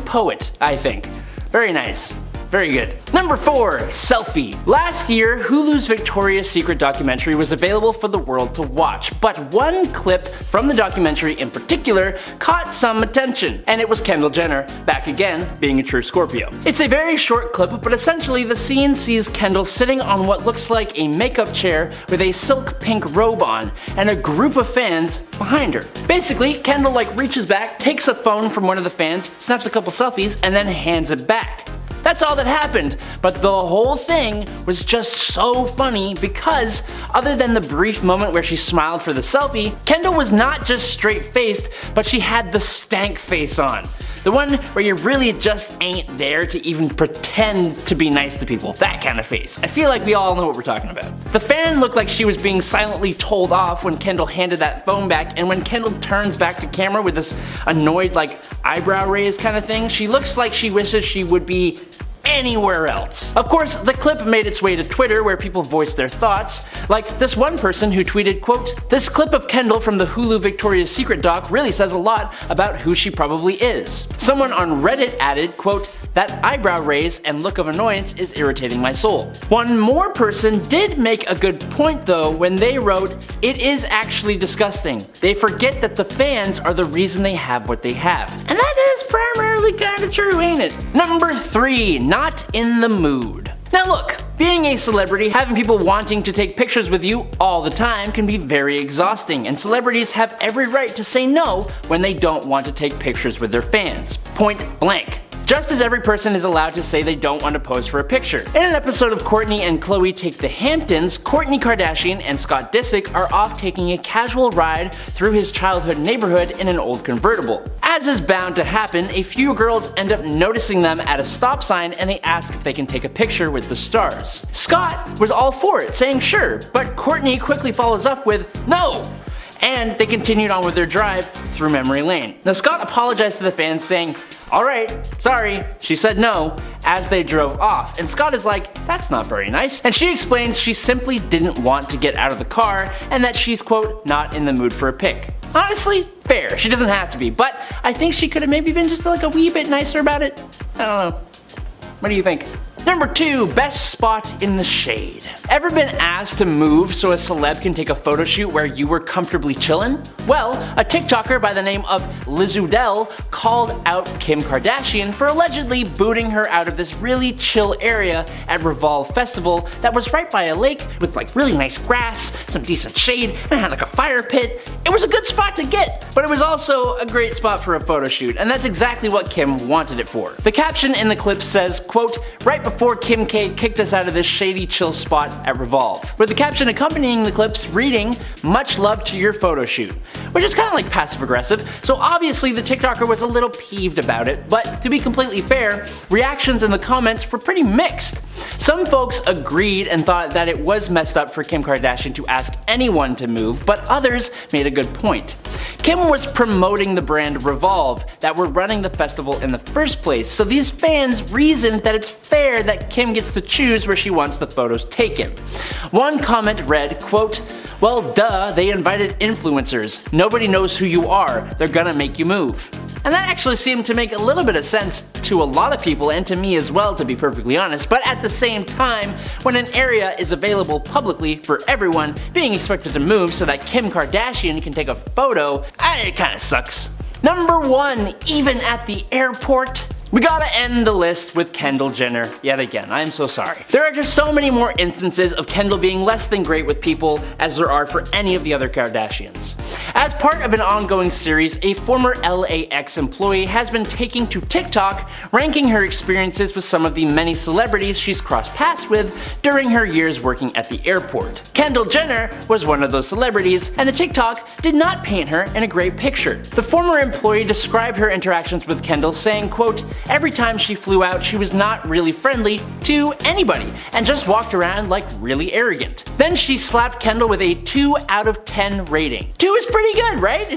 poet, I think. Very nice. Very good. Number 4, selfie. Last year, Hulu's Victoria's Secret documentary was available for the world to watch, but one clip from the documentary in particular caught some attention, and it was Kendall Jenner, back again, being a true Scorpio. It's a very short clip, but essentially the scene sees Kendall sitting on what looks like a makeup chair with a silk pink robe on, and a group of fans behind her. Basically, Kendall reaches back, takes a phone from one of the fans, snaps a couple selfies, and then hands it back. That's all that happened, but the whole thing was just so funny because, other than the brief moment where she smiled for the selfie, Kendall was not just straight-faced, but she had the stank face on. The one where you really just ain't there to even pretend to be nice to people. That kind of face. I feel like we all know what we're talking about. The fan looked like she was being silently told off when Kendall handed that phone back, and when Kendall turns back to camera with this annoyed eyebrow raise kind of thing, she looks like she wishes she would be anywhere else. Of course, the clip made its way to Twitter where people voiced their thoughts, like this one person who tweeted, quote, "This clip of Kendall from the Hulu Victoria's Secret doc really says a lot about who she probably is." Someone on Reddit added, quote, "That eyebrow raise and look of annoyance is irritating my soul." One more person did make a good point though when they wrote, "It is actually disgusting. They forget that the fans are the reason they have what they have." And that is primarily kinda true, ain't it? Number 3, not in the mood. Now look, being a celebrity, having people wanting to take pictures with you all the time can be very exhausting, and celebrities have every right to say no when they don't want to take pictures with their fans. Point blank. Just as every person is allowed to say they don't want to pose for a picture. In an episode of Kourtney and Khloe Take the Hamptons, Kourtney Kardashian and Scott Disick are off taking a casual ride through his childhood neighborhood in an old convertible. As is bound to happen, a few girls end up noticing them at a stop sign and they ask if they can take a picture with the stars. Scott was all for it, saying sure, but Kourtney quickly follows up with no! And they continued on with their drive through memory lane. Now Scott apologized to the fans saying, "Alright, sorry," she said no, as they drove off, and Scott is like, "That's not very nice," and she explains she simply didn't want to get out of the car and that she's, quote, "not in the mood for a pic." Honestly, fair, she doesn't have to be, but I think she could have maybe been just a wee bit nicer about it. I don't know. What do you think? Number 2, best spot in the shade. Ever been asked to move so a celeb can take a photo shoot where you were comfortably chillin'? Well, a TikToker by the name of Lizudel called out Kim Kardashian for allegedly booting her out of this really chill area at Revolve Festival that was right by a lake with really nice grass, some decent shade, and it had a fire pit. It was a good spot to get, but it was also a great spot for a photo shoot, and that's exactly what Kim wanted it for. The caption in the clip says, quote, "Right before Kim K kicked us out of this shady chill spot at Revolve," with the caption accompanying the clips reading, "Much love to your photo shoot," which is kind of passive aggressive, so obviously the TikToker was a little peeved about it, but to be completely fair, reactions in the comments were pretty mixed. Some folks agreed and thought that it was messed up for Kim Kardashian to ask anyone to move, but others made a good point. Kim was promoting the brand Revolve that were running the festival in the first place, so these fans reasoned that it's fair that Kim gets to choose where she wants the photos taken. One comment read, quote, "Well duh, they invited influencers. Nobody knows who you are. They're gonna make you move." And that actually seemed to make a little bit of sense to a lot of people and to me as well, to be perfectly honest, but at the same time, when an area is available publicly for everyone, being expected to move so that Kim Kardashian can take a photo, it kinda sucks. Number 1, even at the airport. We gotta end the list with Kendall Jenner yet again. I'm so sorry. There are just so many more instances of Kendall being less than great with people as there are for any of the other Kardashians. As part of an ongoing series, a former LAX employee has been taking to TikTok, ranking her experiences with some of the many celebrities she's crossed paths with during her years working at the airport. Kendall Jenner was one of those celebrities, and the TikTok did not paint her in a great picture. The former employee described her interactions with Kendall saying, quote, "Every time she flew out, she was not really friendly to anybody and just walked around really arrogant." Then she slapped Kendall with a 2 out of 10 rating. 2 is pretty good, right?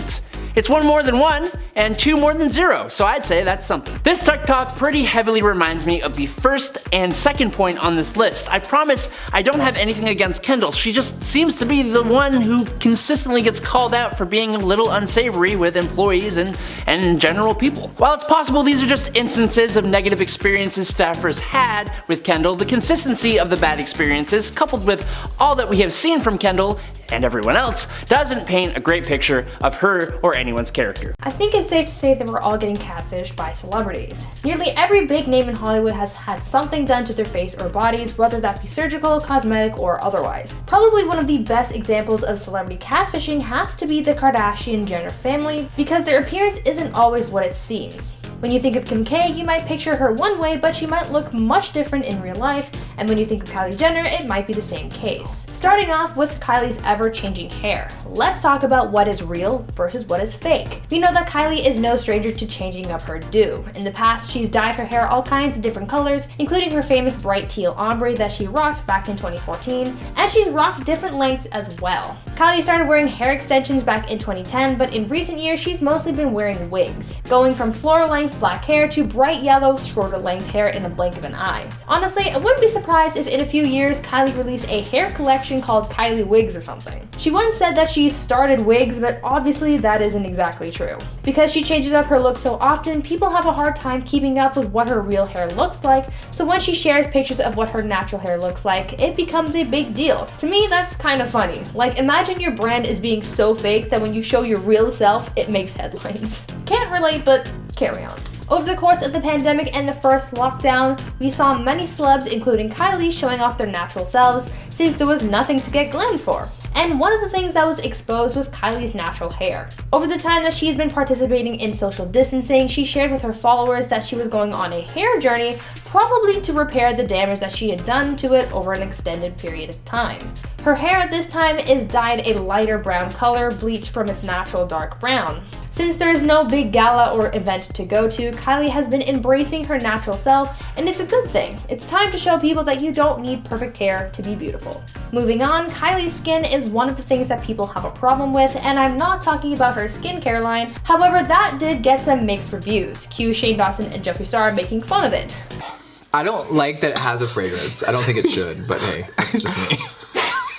It's 1 more than 1 and 2 more than 0, so I'd say that's something. This TikTok pretty heavily reminds me of the first and second point on this list. I promise I don't have anything against Kendall, she just seems to be the one who consistently gets called out for being a little unsavory with employees and general people. While it's possible these are just instances of negative experiences staffers had with Kendall, the consistency of the bad experiences, coupled with all that we have seen from Kendall and everyone else, doesn't paint a great picture of her or anyone's character. I think it's safe to say that we're all getting catfished by celebrities. Nearly every big name in Hollywood has had something done to their face or bodies, whether that be surgical, cosmetic, or otherwise. Probably one of the best examples of celebrity catfishing has to be the Kardashian Jenner family, because their appearance isn't always what it seems. When you think of Kim K, you might picture her one way, but she might look much different in real life, and when you think of Kylie Jenner, it might be the same case. Starting off with Kylie's ever-changing hair, let's talk about what is real versus what is fake. We know that Kylie is no stranger to changing up her do. In the past, she's dyed her hair all kinds of different colors, including her famous bright teal ombre that she rocked back in 2014, and she's rocked different lengths as well. Kylie started wearing hair extensions back in 2010, but in recent years, she's mostly been wearing wigs, going from floor-length black hair to bright yellow, shorter-length hair in a blink of an eye. Honestly, I wouldn't be surprised if in a few years, Kylie released a hair collection called Kylie Wigs or something. She once said that she started wigs, but obviously that isn't exactly true. Because she changes up her look so often, people have a hard time keeping up with what her real hair looks like, so when she shares pictures of what her natural hair looks like, it becomes a big deal. To me, that's kind of funny. Like, imagine your brand is being so fake that when you show your real self, it makes headlines. Can't relate, but carry on. Over the course of the pandemic and the first lockdown, we saw many celebs, including Kylie, showing off their natural selves since there was nothing to get glammed for. And one of the things that was exposed was Kylie's natural hair. Over the time that she's been participating in social distancing, she shared with her followers that she was going on a hair journey, probably to repair the damage that she had done to it over an extended period of time. Her hair at this time is dyed a lighter brown color, bleached from its natural dark brown. Since there is no big gala or event to go to, Kylie has been embracing her natural self, and it's a good thing. It's time to show people that you don't need perfect hair to be beautiful. Moving on, Kylie's skin is one of the things that people have a problem with, and I'm not talking about her skincare line. However, that did get some mixed reviews. Cue Shane Dawson and Jeffree Star making fun of it. I don't like that it has a fragrance. I don't think it should, but hey, that's just me.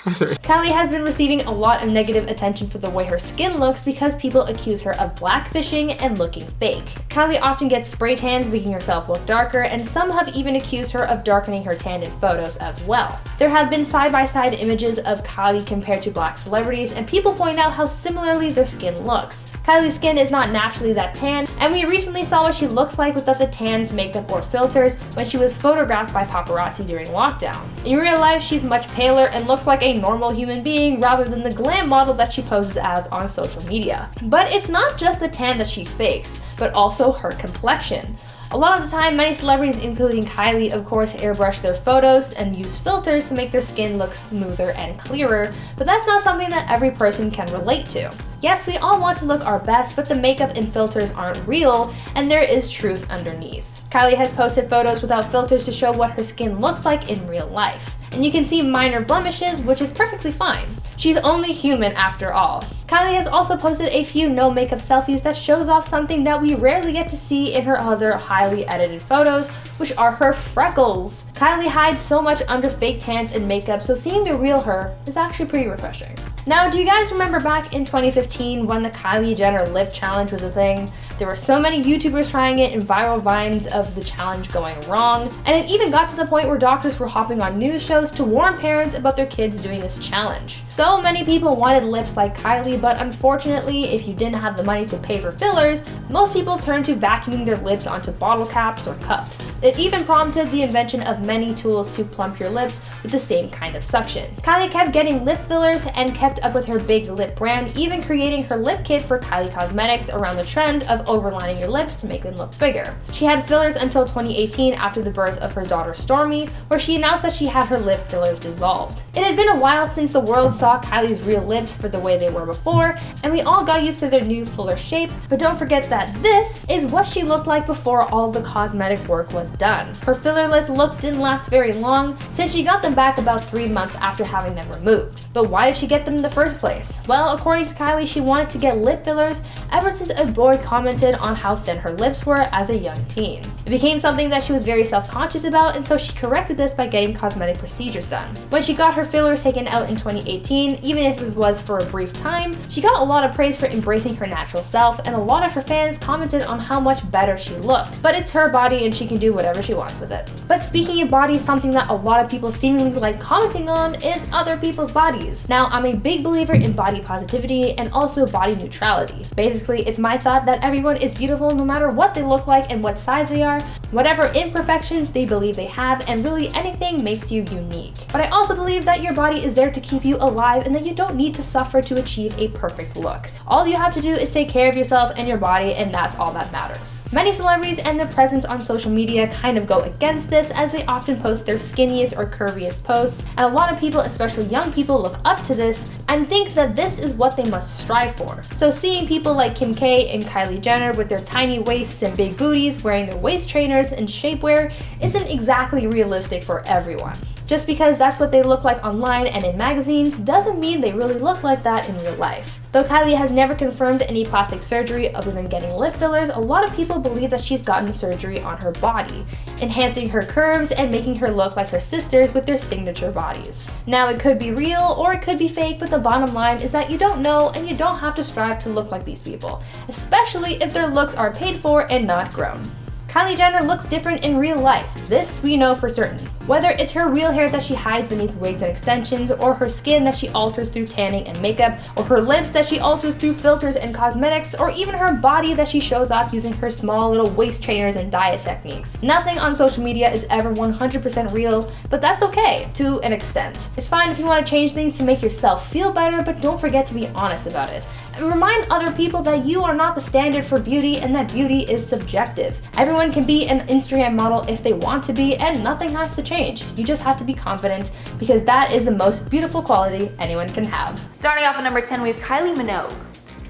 Kylie has been receiving a lot of negative attention for the way her skin looks because people accuse her of blackfishing and looking fake. Kylie often gets spray tans, making herself look darker, and some have even accused her of darkening her tan in photos as well. There have been side-by-side images of Kylie compared to black celebrities, and people point out how similarly their skin looks. Kylie's skin is not naturally that tan, and we recently saw what she looks like without the tans, makeup, or filters when she was photographed by paparazzi during lockdown. In real life, she's much paler and looks like a normal human being rather than the glam model that she poses as on social media. But it's not just the tan that she fakes, but also her complexion. A lot of the time, many celebrities, including Kylie, of course, airbrush their photos and use filters to make their skin look smoother and clearer, but that's not something that every person can relate to. Yes, we all want to look our best, but the makeup and filters aren't real, and there is truth underneath. Kylie has posted photos without filters to show what her skin looks like in real life. And you can see minor blemishes, which is perfectly fine. She's only human after all. Kylie has also posted a few no makeup selfies that shows off something that we rarely get to see in her other highly edited photos, which are her freckles. Kylie hides so much under fake tans and makeup, so seeing the real her is actually pretty refreshing. Now, do you guys remember back in 2015 when the Kylie Jenner lip challenge was a thing? There were so many YouTubers trying it and viral vines of the challenge going wrong, and it even got to the point where doctors were hopping on news shows to warn parents about their kids doing this challenge. So many people wanted lips like Kylie, but unfortunately, if you didn't have the money to pay for fillers, most people turned to vacuuming their lips onto bottle caps or cups. It even prompted the invention of many tools to plump your lips with the same kind of suction. Kylie kept getting lip fillers and kept up with her big lip brand, even creating her lip kit for Kylie Cosmetics around the trend of overlining your lips to make them look bigger. She had fillers until 2018 after the birth of her daughter Stormi, where she announced that she had her lip fillers dissolved. It had been a while since the world saw Kylie's real lips for the way they were before, and we all got used to their new fuller shape, but don't forget that this is what she looked like before all the cosmetic work was done. Her fillerless look didn't last very long, since she got them back about 3 months after having them removed. But why did she get them in the first place? Well, according to Kylie, she wanted to get lip fillers ever since a boy commented on how thin her lips were as a young teen. It became something that she was very self-conscious about, and so she corrected this by getting cosmetic procedures done. When she got her fillers taken out in 2018, even if it was for a brief time, she got a lot of praise for embracing her natural self, and a lot of her fans commented on how much better she looked. But it's her body and she can do whatever she wants with it. But speaking of bodies, something that a lot of people seemingly like commenting on is other people's bodies. Now, I'm a big believer in body positivity and also body neutrality. Basically, it's my thought that everyone is beautiful no matter what they look like and what size they are, whatever imperfections they believe they have, and really anything makes you unique. But I also believe that your body is there to keep you alive and that you don't need to suffer to achieve a perfect look. All you have to do is take care of yourself and your body, and that's all that matters. Many celebrities and their presence on social media kind of go against this, as they often post their skinniest or curviest posts, and a lot of people, especially young people, look up to this and think that this is what they must strive for. So seeing people like Kim K and Kylie Jenner with their tiny waists and big booties wearing their waist trainers and shapewear isn't exactly realistic for everyone. Just because that's what they look like online and in magazines doesn't mean they really look like that in real life. Though Kylie has never confirmed any plastic surgery other than getting lip fillers, a lot of people believe that she's gotten surgery on her body, enhancing her curves and making her look like her sisters with their signature bodies. Now, it could be real or it could be fake, but the bottom line is that you don't know and you don't have to strive to look like these people, especially if their looks are paid for and not grown. Kylie Jenner looks different in real life. This we know for certain. Whether it's her real hair that she hides beneath wigs and extensions, or her skin that she alters through tanning and makeup, or her lips that she alters through filters and cosmetics, or even her body that she shows off using her small little waist trainers and diet techniques. Nothing on social media is ever 100% real, but that's okay, to an extent. It's fine if you want to change things to make yourself feel better, but don't forget to be honest about it. And remind other people that you are not the standard for beauty and that beauty is subjective. Everyone can be an Instagram model if they want to be, and nothing has to change. You just have to be confident, because that is the most beautiful quality anyone can have. Starting off at number 10, we have Kylie Minogue.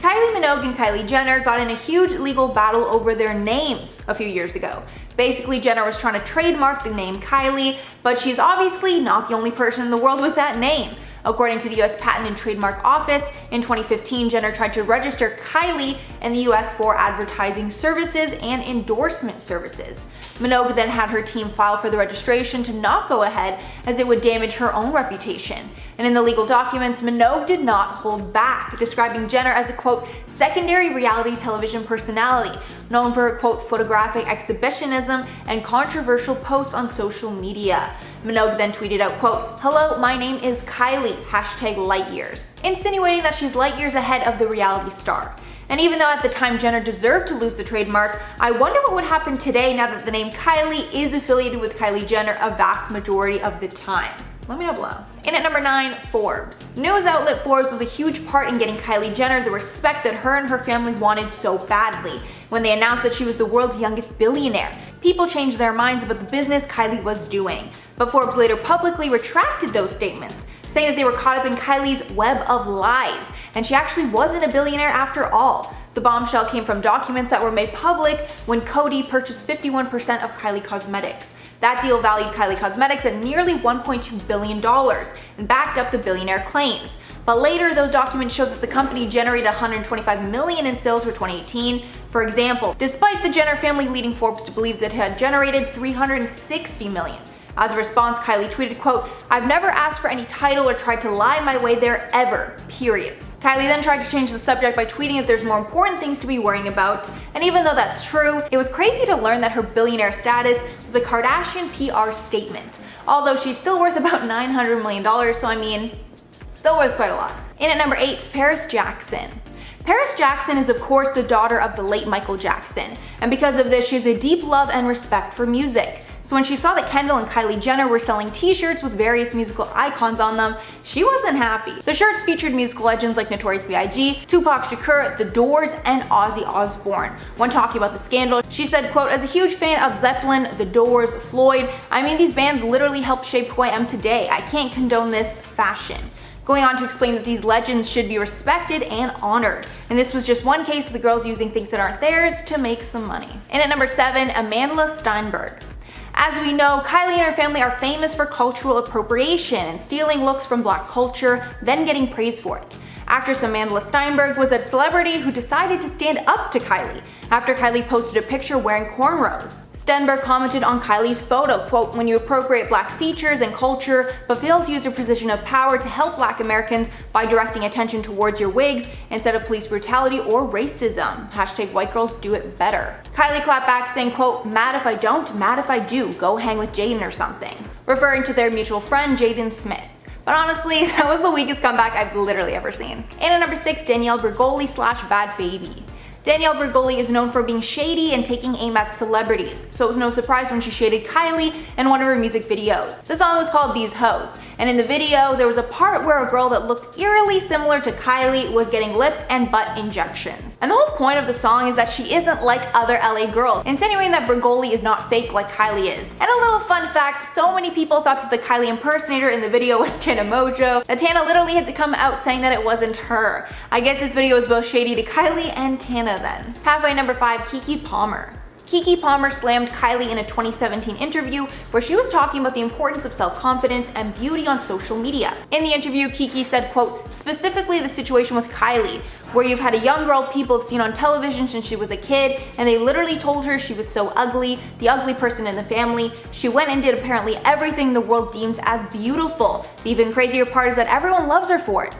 Kylie Minogue and Kylie Jenner got in a huge legal battle over their names a few years ago. Basically, Jenner was trying to trademark the name Kylie, but she's obviously not the only person in the world with that name. According to the US Patent and Trademark Office, in 2015, Jenner tried to register Kylie in the US for advertising services and endorsement services. Minogue then had her team file for the registration to not go ahead, as it would damage her own reputation. And in the legal documents, Minogue did not hold back, describing Jenner as a, quote, secondary reality television personality, known for her, quote, photographic exhibitionism and controversial posts on social media. Minogue then tweeted out, quote, "Hello, my name is Kylie, #lightyears," insinuating that she's light years ahead of the reality star. And even though at the time Jenner deserved to lose the trademark, I wonder what would happen today now that the name Kylie is affiliated with Kylie Jenner a vast majority of the time. Let me know below. In at number 9, Forbes. News outlet Forbes was a huge part in getting Kylie Jenner the respect that her and her family wanted so badly. When they announced that she was the world's youngest billionaire, people changed their minds about the business Kylie was doing. But Forbes later publicly retracted those statements, saying that they were caught up in Kylie's web of lies, and she actually wasn't a billionaire after all. The bombshell came from documents that were made public when Coty purchased 51% of Kylie Cosmetics. That deal valued Kylie Cosmetics at nearly $1.2 billion and backed up the billionaire claims. But later, those documents showed that the company generated $125 million in sales for 2018. For example, despite the Jenner family leading Forbes to believe that it had generated $360 million. As a response, Kylie tweeted, quote, "I've never asked for any title or tried to lie my way there ever, period." Kylie then tried to change the subject by tweeting that there's more important things to be worrying about, and even though that's true, it was crazy to learn that her billionaire status was a Kardashian PR statement. Although she's still worth about $900 million, so I mean, still worth quite a lot. In at number 8, Paris Jackson. Paris Jackson is of course the daughter of the late Michael Jackson, and because of this she has a deep love and respect for music. So when she saw that Kendall and Kylie Jenner were selling t-shirts with various musical icons on them, she wasn't happy. The shirts featured musical legends like Notorious B.I.G., Tupac Shakur, The Doors, and Ozzy Osbourne. When talking about the scandal, she said, quote, "As a huge fan of Zeppelin, The Doors, Floyd, I mean these bands literally helped shape who I am today. I can't condone this fashion." Going on to explain that these legends should be respected and honored. And this was just one case of the girls using things that aren't theirs to make some money. And at number 7, Amanda Steinberg. As we know, Kylie and her family are famous for cultural appropriation and stealing looks from Black culture, then getting praised for it. Actress Amanda Steinberg was a celebrity who decided to stand up to Kylie after Kylie posted a picture wearing cornrows. Steinberg commented on Kylie's photo, quote, "When you appropriate Black features and culture, but fail to use your position of power to help Black Americans by directing attention towards your wigs instead of police brutality or racism. White girls do it better." Kylie clapped back saying, quote, "Mad if I don't, mad if I do. Go hang with Jaden or something," referring to their mutual friend Jaden Smith. But honestly, that was the weakest comeback I've literally ever seen. And at number 6, Danielle Bregoli / Bad Baby. Danielle Bregoli is known for being shady and taking aim at celebrities, so it was no surprise when she shaded Kylie in one of her music videos. The song was called These Hoes, And in the video, there was a part where a girl that looked eerily similar to Kylie was getting lip and butt injections. And the whole point of the song is that she isn't like other LA girls, insinuating that Bergoli is not fake like Kylie is. And a little fun fact, so many people thought that the Kylie impersonator in the video was Tana Mojo, that Tana literally had to come out saying that it wasn't her. I guess this video was both shady to Kylie and Tana then. Halfway number 5, Keke Palmer. Keke Palmer slammed Kylie in a 2017 interview where she was talking about the importance of self-confidence and beauty on social media. In the interview, Keke said, quote, specifically the situation with Kylie, where you've had a young girl people have seen on television since she was a kid, and they literally told her she was so ugly, the ugly person in the family. She went and did apparently everything the world deems as beautiful. The even crazier part is that everyone loves her for it.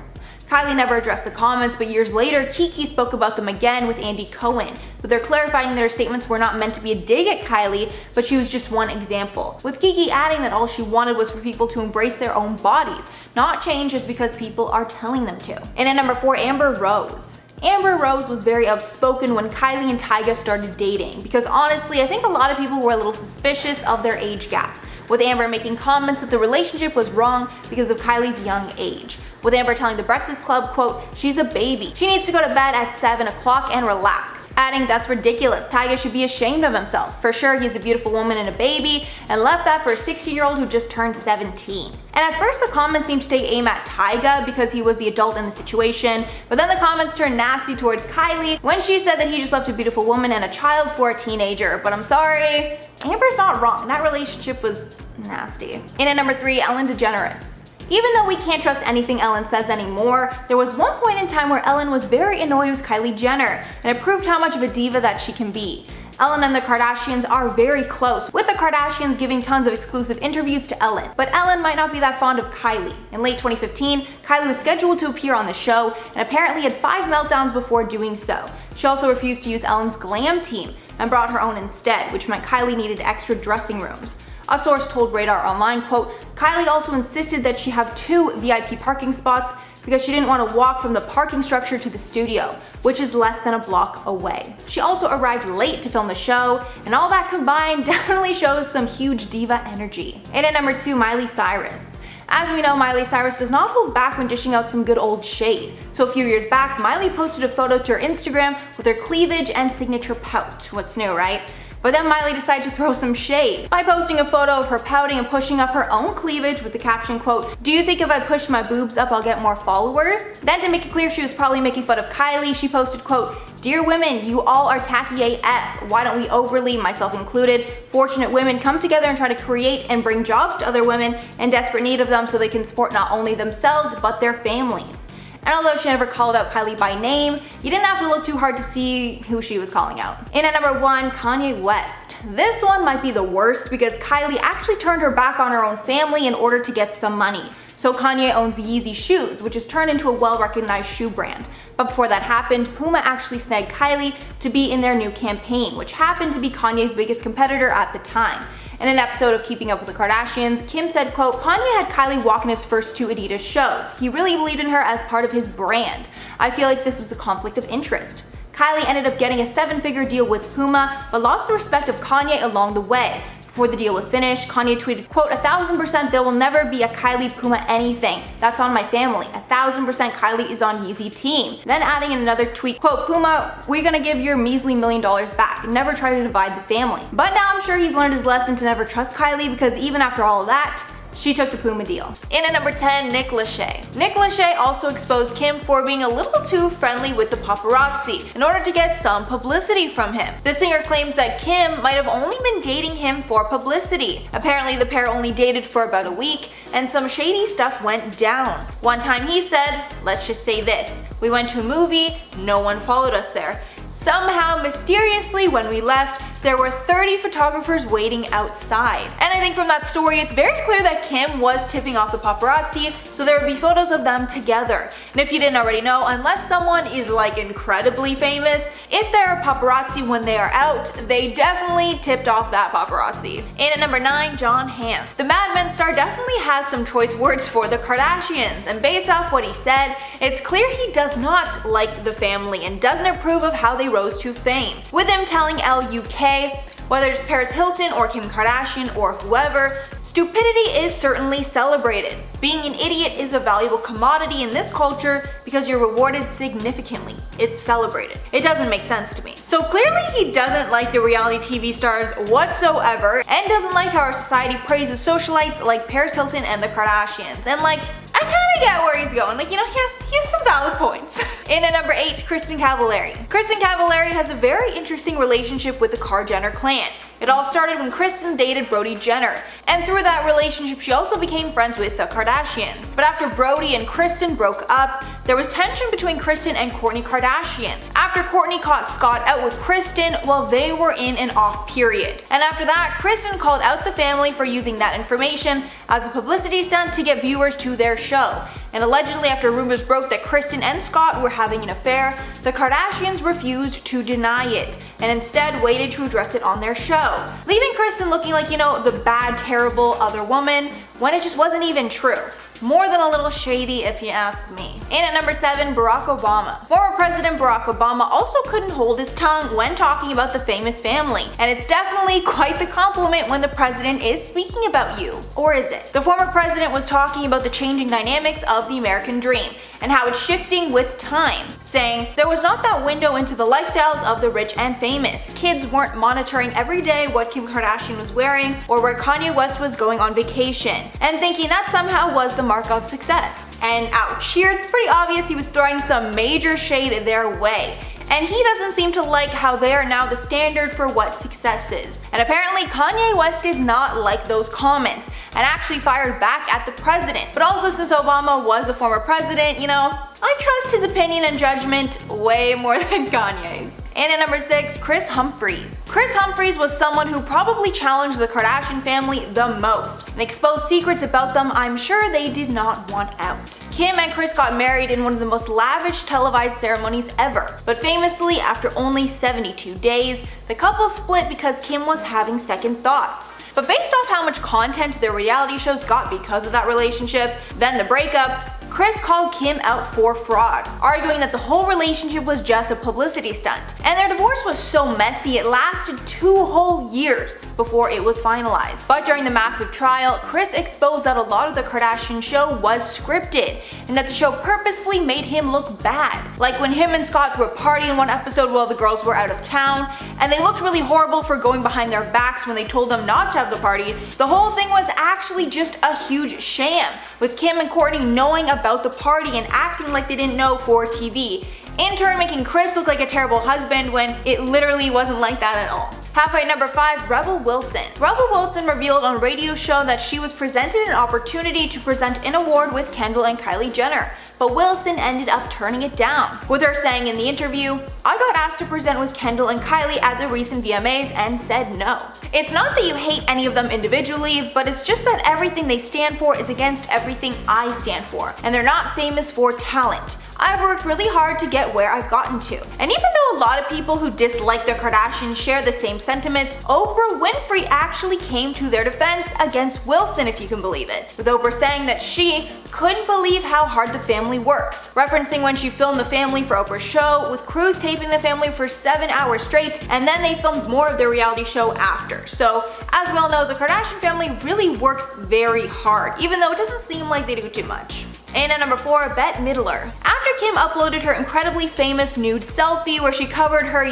Kylie never addressed the comments, but years later, Keke spoke about them again with Andy Cohen, but they're clarifying that her statements were not meant to be a dig at Kylie, but she was just one example, with Keke adding that all she wanted was for people to embrace their own bodies, not change just because people are telling them to. And at number 4, Amber Rose. Amber Rose was very outspoken when Kylie and Tyga started dating, because honestly, I think a lot of people were a little suspicious of their age gap, with Amber making comments that the relationship was wrong because of Kylie's young age, with Amber telling The Breakfast Club, quote, she's a baby. She needs to go to bed at 7 o'clock and relax, adding that's ridiculous. Tyga should be ashamed of himself. For sure, he's a beautiful woman and a baby, and left that for a 16-year-old who just turned 17. And at first the comments seemed to take aim at Tyga because he was the adult in the situation, but then the comments turned nasty towards Kylie when she said that he just left a beautiful woman and a child for a teenager. But I'm sorry, Amber's not wrong. That relationship was nasty. And at number 3, Ellen DeGeneres. Even though we can't trust anything Ellen says anymore, there was one point in time where Ellen was very annoyed with Kylie Jenner, and it proved how much of a diva that she can be. Ellen and the Kardashians are very close, with the Kardashians giving tons of exclusive interviews to Ellen. But Ellen might not be that fond of Kylie. In late 2015, Kylie was scheduled to appear on the show, and apparently had 5 meltdowns before doing so. She also refused to use Ellen's glam team, and brought her own instead, which meant Kylie needed extra dressing rooms. A source told Radar Online, quote, Kylie also insisted that she have 2 VIP parking spots because she didn't want to walk from the parking structure to the studio, which is less than a block away. She also arrived late to film the show, and all that combined definitely shows some huge diva energy. And at number 2, Miley Cyrus. As we know, Miley Cyrus does not hold back when dishing out some good old shade. So a few years back, Miley posted a photo to her Instagram with her cleavage and signature pout. What's new, right? But then Miley decided to throw some shade by posting a photo of her pouting and pushing up her own cleavage with the caption, quote, do you think if I push my boobs up I'll get more followers? Then to make it clear she was probably making fun of Kylie, she posted, quote, dear women, you all are tacky AF. Why don't we overly, myself included, fortunate women come together and try to create and bring jobs to other women in desperate need of them so they can support not only themselves but their families. And although she never called out Kylie by name, you didn't have to look too hard to see who she was calling out. And at number 1, Kanye West. This one might be the worst because Kylie actually turned her back on her own family in order to get some money. So Kanye owns Yeezy shoes, which has turned into a well-recognized shoe brand. But before that happened, Puma actually snagged Kylie to be in their new campaign, which happened to be Kanye's biggest competitor at the time. In an episode of Keeping Up with the Kardashians, Kim said, quote, Kanye had Kylie walk in his first 2 Adidas shows. He really believed in her as part of his brand. I feel like this was a conflict of interest. Kylie ended up getting a 7-figure deal with Puma, but lost the respect of Kanye along the way. Before the deal was finished, Kanye tweeted, quote, 1000% there will never be a Kylie Puma anything. That's on my family. 1000% Kylie is on Yeezy team. Then adding in another tweet, quote, Puma, we're gonna give your measly $1 million back. Never try to divide the family. But now I'm sure he's learned his lesson to never trust Kylie because even after all of that, she took the Puma deal. In at number 10, Nick Lachey. Nick Lachey also exposed Kim for being a little too friendly with the paparazzi in order to get some publicity from him. The singer claims that Kim might have only been dating him for publicity. Apparently the pair only dated for about a week and some shady stuff went down. One time he said, let's just say this, we went to a movie, no one followed us there. Somehow, mysteriously, when we left, there were 30 photographers waiting outside. And I think from that story, it's very clear that Kim was tipping off the paparazzi, so there would be photos of them together. And if you didn't already know, unless someone is like incredibly famous, if they're a paparazzi when they are out, they definitely tipped off that paparazzi. And at number 9, Jon Hamm. The Mad Men star definitely has some choice words for the Kardashians, and based off what he said, it's clear he does not like the family and doesn't approve of how they rose to fame. With him telling LUK, Whether it's Paris Hilton or Kim Kardashian or whoever, stupidity is certainly celebrated. Being an idiot is a valuable commodity in this culture because you're rewarded significantly. It's celebrated. It doesn't make sense to me. So clearly he doesn't like the reality TV stars whatsoever and doesn't like how our society praises socialites like Paris Hilton and the Kardashians. And like, I kinda get where he's going. Like, you know, he has some valid points. In at number 8, Kristin Cavallari. Kristin Cavallari has a very interesting relationship with the Kardashian Jenner clan. It all started when Kristin dated Brody Jenner, and through that relationship she also became friends with the Kardashians. But after Brody and Kristin broke up, there was tension between Kristin and Kourtney Kardashian. After Kourtney caught Scott out with Kristin while they were in an off period. And after that, Kristin called out the family for using that information as a publicity stunt to get viewers to their show. And allegedly, after rumors broke that Kristin and Scott were having an affair, the Kardashians refused to deny it and instead waited to address it on their show, leaving Kristin looking like, you know, the bad, terrible other woman when it just wasn't even true. More than a little shady if you ask me. And at number 7, Barack Obama. Former President Barack Obama also couldn't hold his tongue when talking about the famous family, and it's definitely quite the compliment when the president is speaking about you. Or is it? The former president was talking about the changing dynamics of the American dream and how it's shifting with time, saying there was not that window into the lifestyles of the rich and famous. Kids weren't monitoring every day what Kim Kardashian was wearing or where Kanye West was going on vacation, and thinking that somehow was the mark of success. And ouch, here it's pretty obvious he was throwing some major shade their way. And he doesn't seem to like how they are now the standard for what success is. And apparently Kanye West did not like those comments and actually fired back at the president. But also, since Obama was a former president, you know, I trust his opinion and judgment way more than Kanye's. And at number 6, Kris Humphries. Kris Humphries was someone who probably challenged the Kardashian family the most and exposed secrets about them I'm sure they did not want out. Kim and Kris got married in one of the most lavish televised ceremonies ever, but famously, after only 72 days, the couple split because Kim was having second thoughts. But based off how much content their reality shows got because of that relationship, then the breakup, Kris called Kim out for fraud, arguing that the whole relationship was just a publicity stunt. And their divorce was so messy it lasted 2 whole years before it was finalized. But during the massive trial, Kris exposed that a lot of the Kardashian show was scripted, and that the show purposefully made him look bad. Like when him and Scott threw a party in one episode while the girls were out of town, and they looked really horrible for going behind their backs when they told them not to have the party. The whole thing was actually just a huge sham, with Kim and Kourtney knowing about the party and acting like they didn't know for TV, in turn making Kris look like a terrible husband when it literally wasn't like that at all. Halfway at number 5, Rebel Wilson. Rebel Wilson revealed on a radio show that she was presented an opportunity to present an award with Kendall and Kylie Jenner, but Wilson ended up turning it down, with her saying in the interview, "I got asked to present with Kendall and Kylie at the recent VMAs and said no. It's not that you hate any of them individually, but it's just that everything they stand for is against everything I stand for, and they're not famous for talent. I've worked really hard to get where I've gotten to." And even though a lot of people who dislike the Kardashians share the same sentiments, Oprah Winfrey actually came to their defense against Wilson, if you can believe it, with Oprah saying that she couldn't believe how hard the family works, referencing when she filmed the family for Oprah's show, with crews taping the family for 7 hours straight, and then they filmed more of their reality show after. So, as we all know, the Kardashian family really works very hard, even though it doesn't seem like they do too much. And at number 4, Bette Midler. After Kim uploaded her incredibly famous nude selfie where she covered her,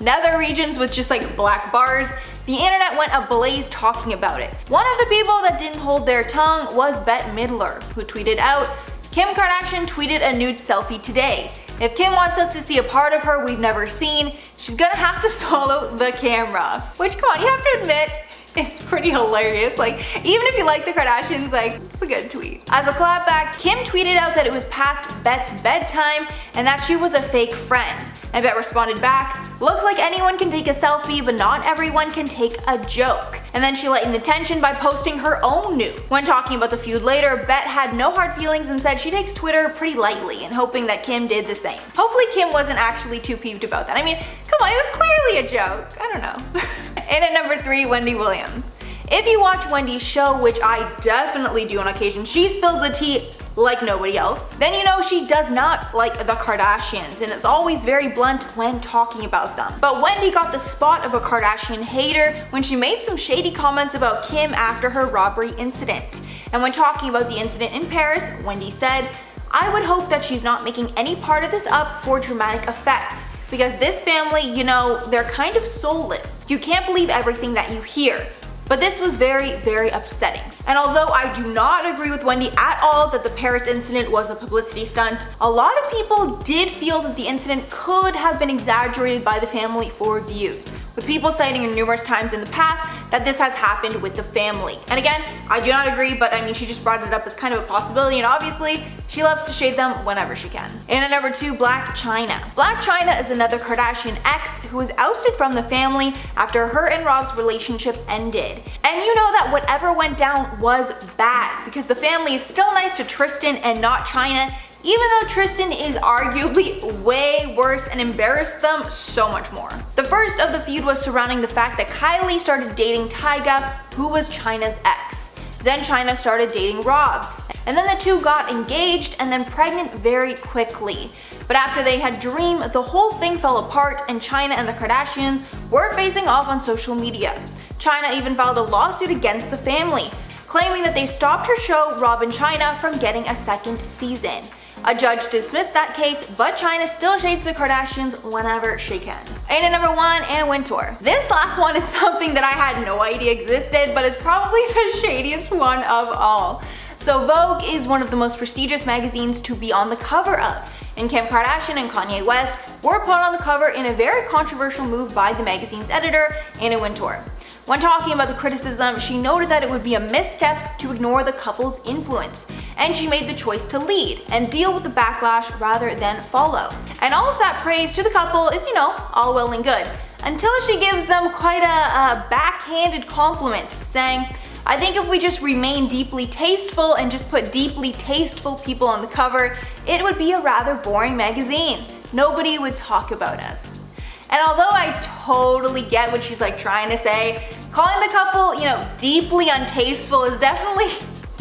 nether regions with just like black bars, the internet went ablaze talking about it. One of the people that didn't hold their tongue was Bette Midler, who tweeted out, "Kim Kardashian tweeted a nude selfie today. If Kim wants us to see a part of her we've never seen, she's gonna have to swallow the camera." Which, come on, you have to admit, it's pretty hilarious. Like, even if you like the Kardashians, like, it's a good tweet. As a clapback, Kim tweeted out that it was past Bette's bedtime and that she was a fake friend. And Bette responded back, "Looks like anyone can take a selfie, but not everyone can take a joke." And then she lightened the tension by posting her own nude. When talking about the feud later, Bette had no hard feelings and said she takes Twitter pretty lightly and hoping that Kim did the same. Hopefully Kim wasn't actually too peeved about that. I mean, come on, it was clearly a joke. I don't know. And at number 3, Wendy Williams. If you watch Wendy's show, which I definitely do on occasion, she spills the tea like nobody else, then you know she does not like the Kardashians and is always very blunt when talking about them. But Wendy got the spot of a Kardashian hater when she made some shady comments about Kim after her robbery incident. And when talking about the incident in Paris, Wendy said, "I would hope that she's not making any part of this up for dramatic effect. Because this family, you know, they're kind of soulless. You can't believe everything that you hear." But this was very, very upsetting. And although I do not agree with Wendy at all that the Paris incident was a publicity stunt, a lot of people did feel that the incident could have been exaggerated by the family for views, with people citing numerous times in the past that this has happened with the family. And again, I do not agree, but I mean, she just brought it up as kind of a possibility, and obviously, she loves to shade them whenever she can. And at number 2, Blac Chyna. Blac Chyna is another Kardashian ex who was ousted from the family after her and Rob's relationship ended. And you know that whatever went down was bad, because the family is still nice to Tristan and not Chyna, even though Tristan is arguably way worse and embarrassed them so much more. The first of the feud was surrounding the fact that Kylie started dating Tyga, who was Chyna's ex. Then Chyna started dating Rob. And then the two got engaged and then pregnant very quickly. But after they had Dream, the whole thing fell apart and Chyna and the Kardashians were facing off on social media. Chyna even filed a lawsuit against the family, claiming that they stopped her show Rob and Chyna from getting a second season. A judge dismissed that case, but Chyna still shades the Kardashians whenever she can. And at number 1, Anna Wintour. This last one is something that I had no idea existed, but it's probably the shadiest one of all. So Vogue is one of the most prestigious magazines to be on the cover of, and Kim Kardashian and Kanye West were put on the cover in a very controversial move by the magazine's editor, Anna Wintour. When talking about the criticism, she noted that it would be a misstep to ignore the couple's influence, and she made the choice to lead and deal with the backlash rather than follow. And all of that praise to the couple is, you know, all well and good, until she gives them quite a backhanded compliment, saying, "I think if we just remain deeply tasteful and just put deeply tasteful people on the cover, it would be a rather boring magazine. Nobody would talk about us." And although I totally get what she's like trying to say, calling the couple, you know, deeply untasteful is definitely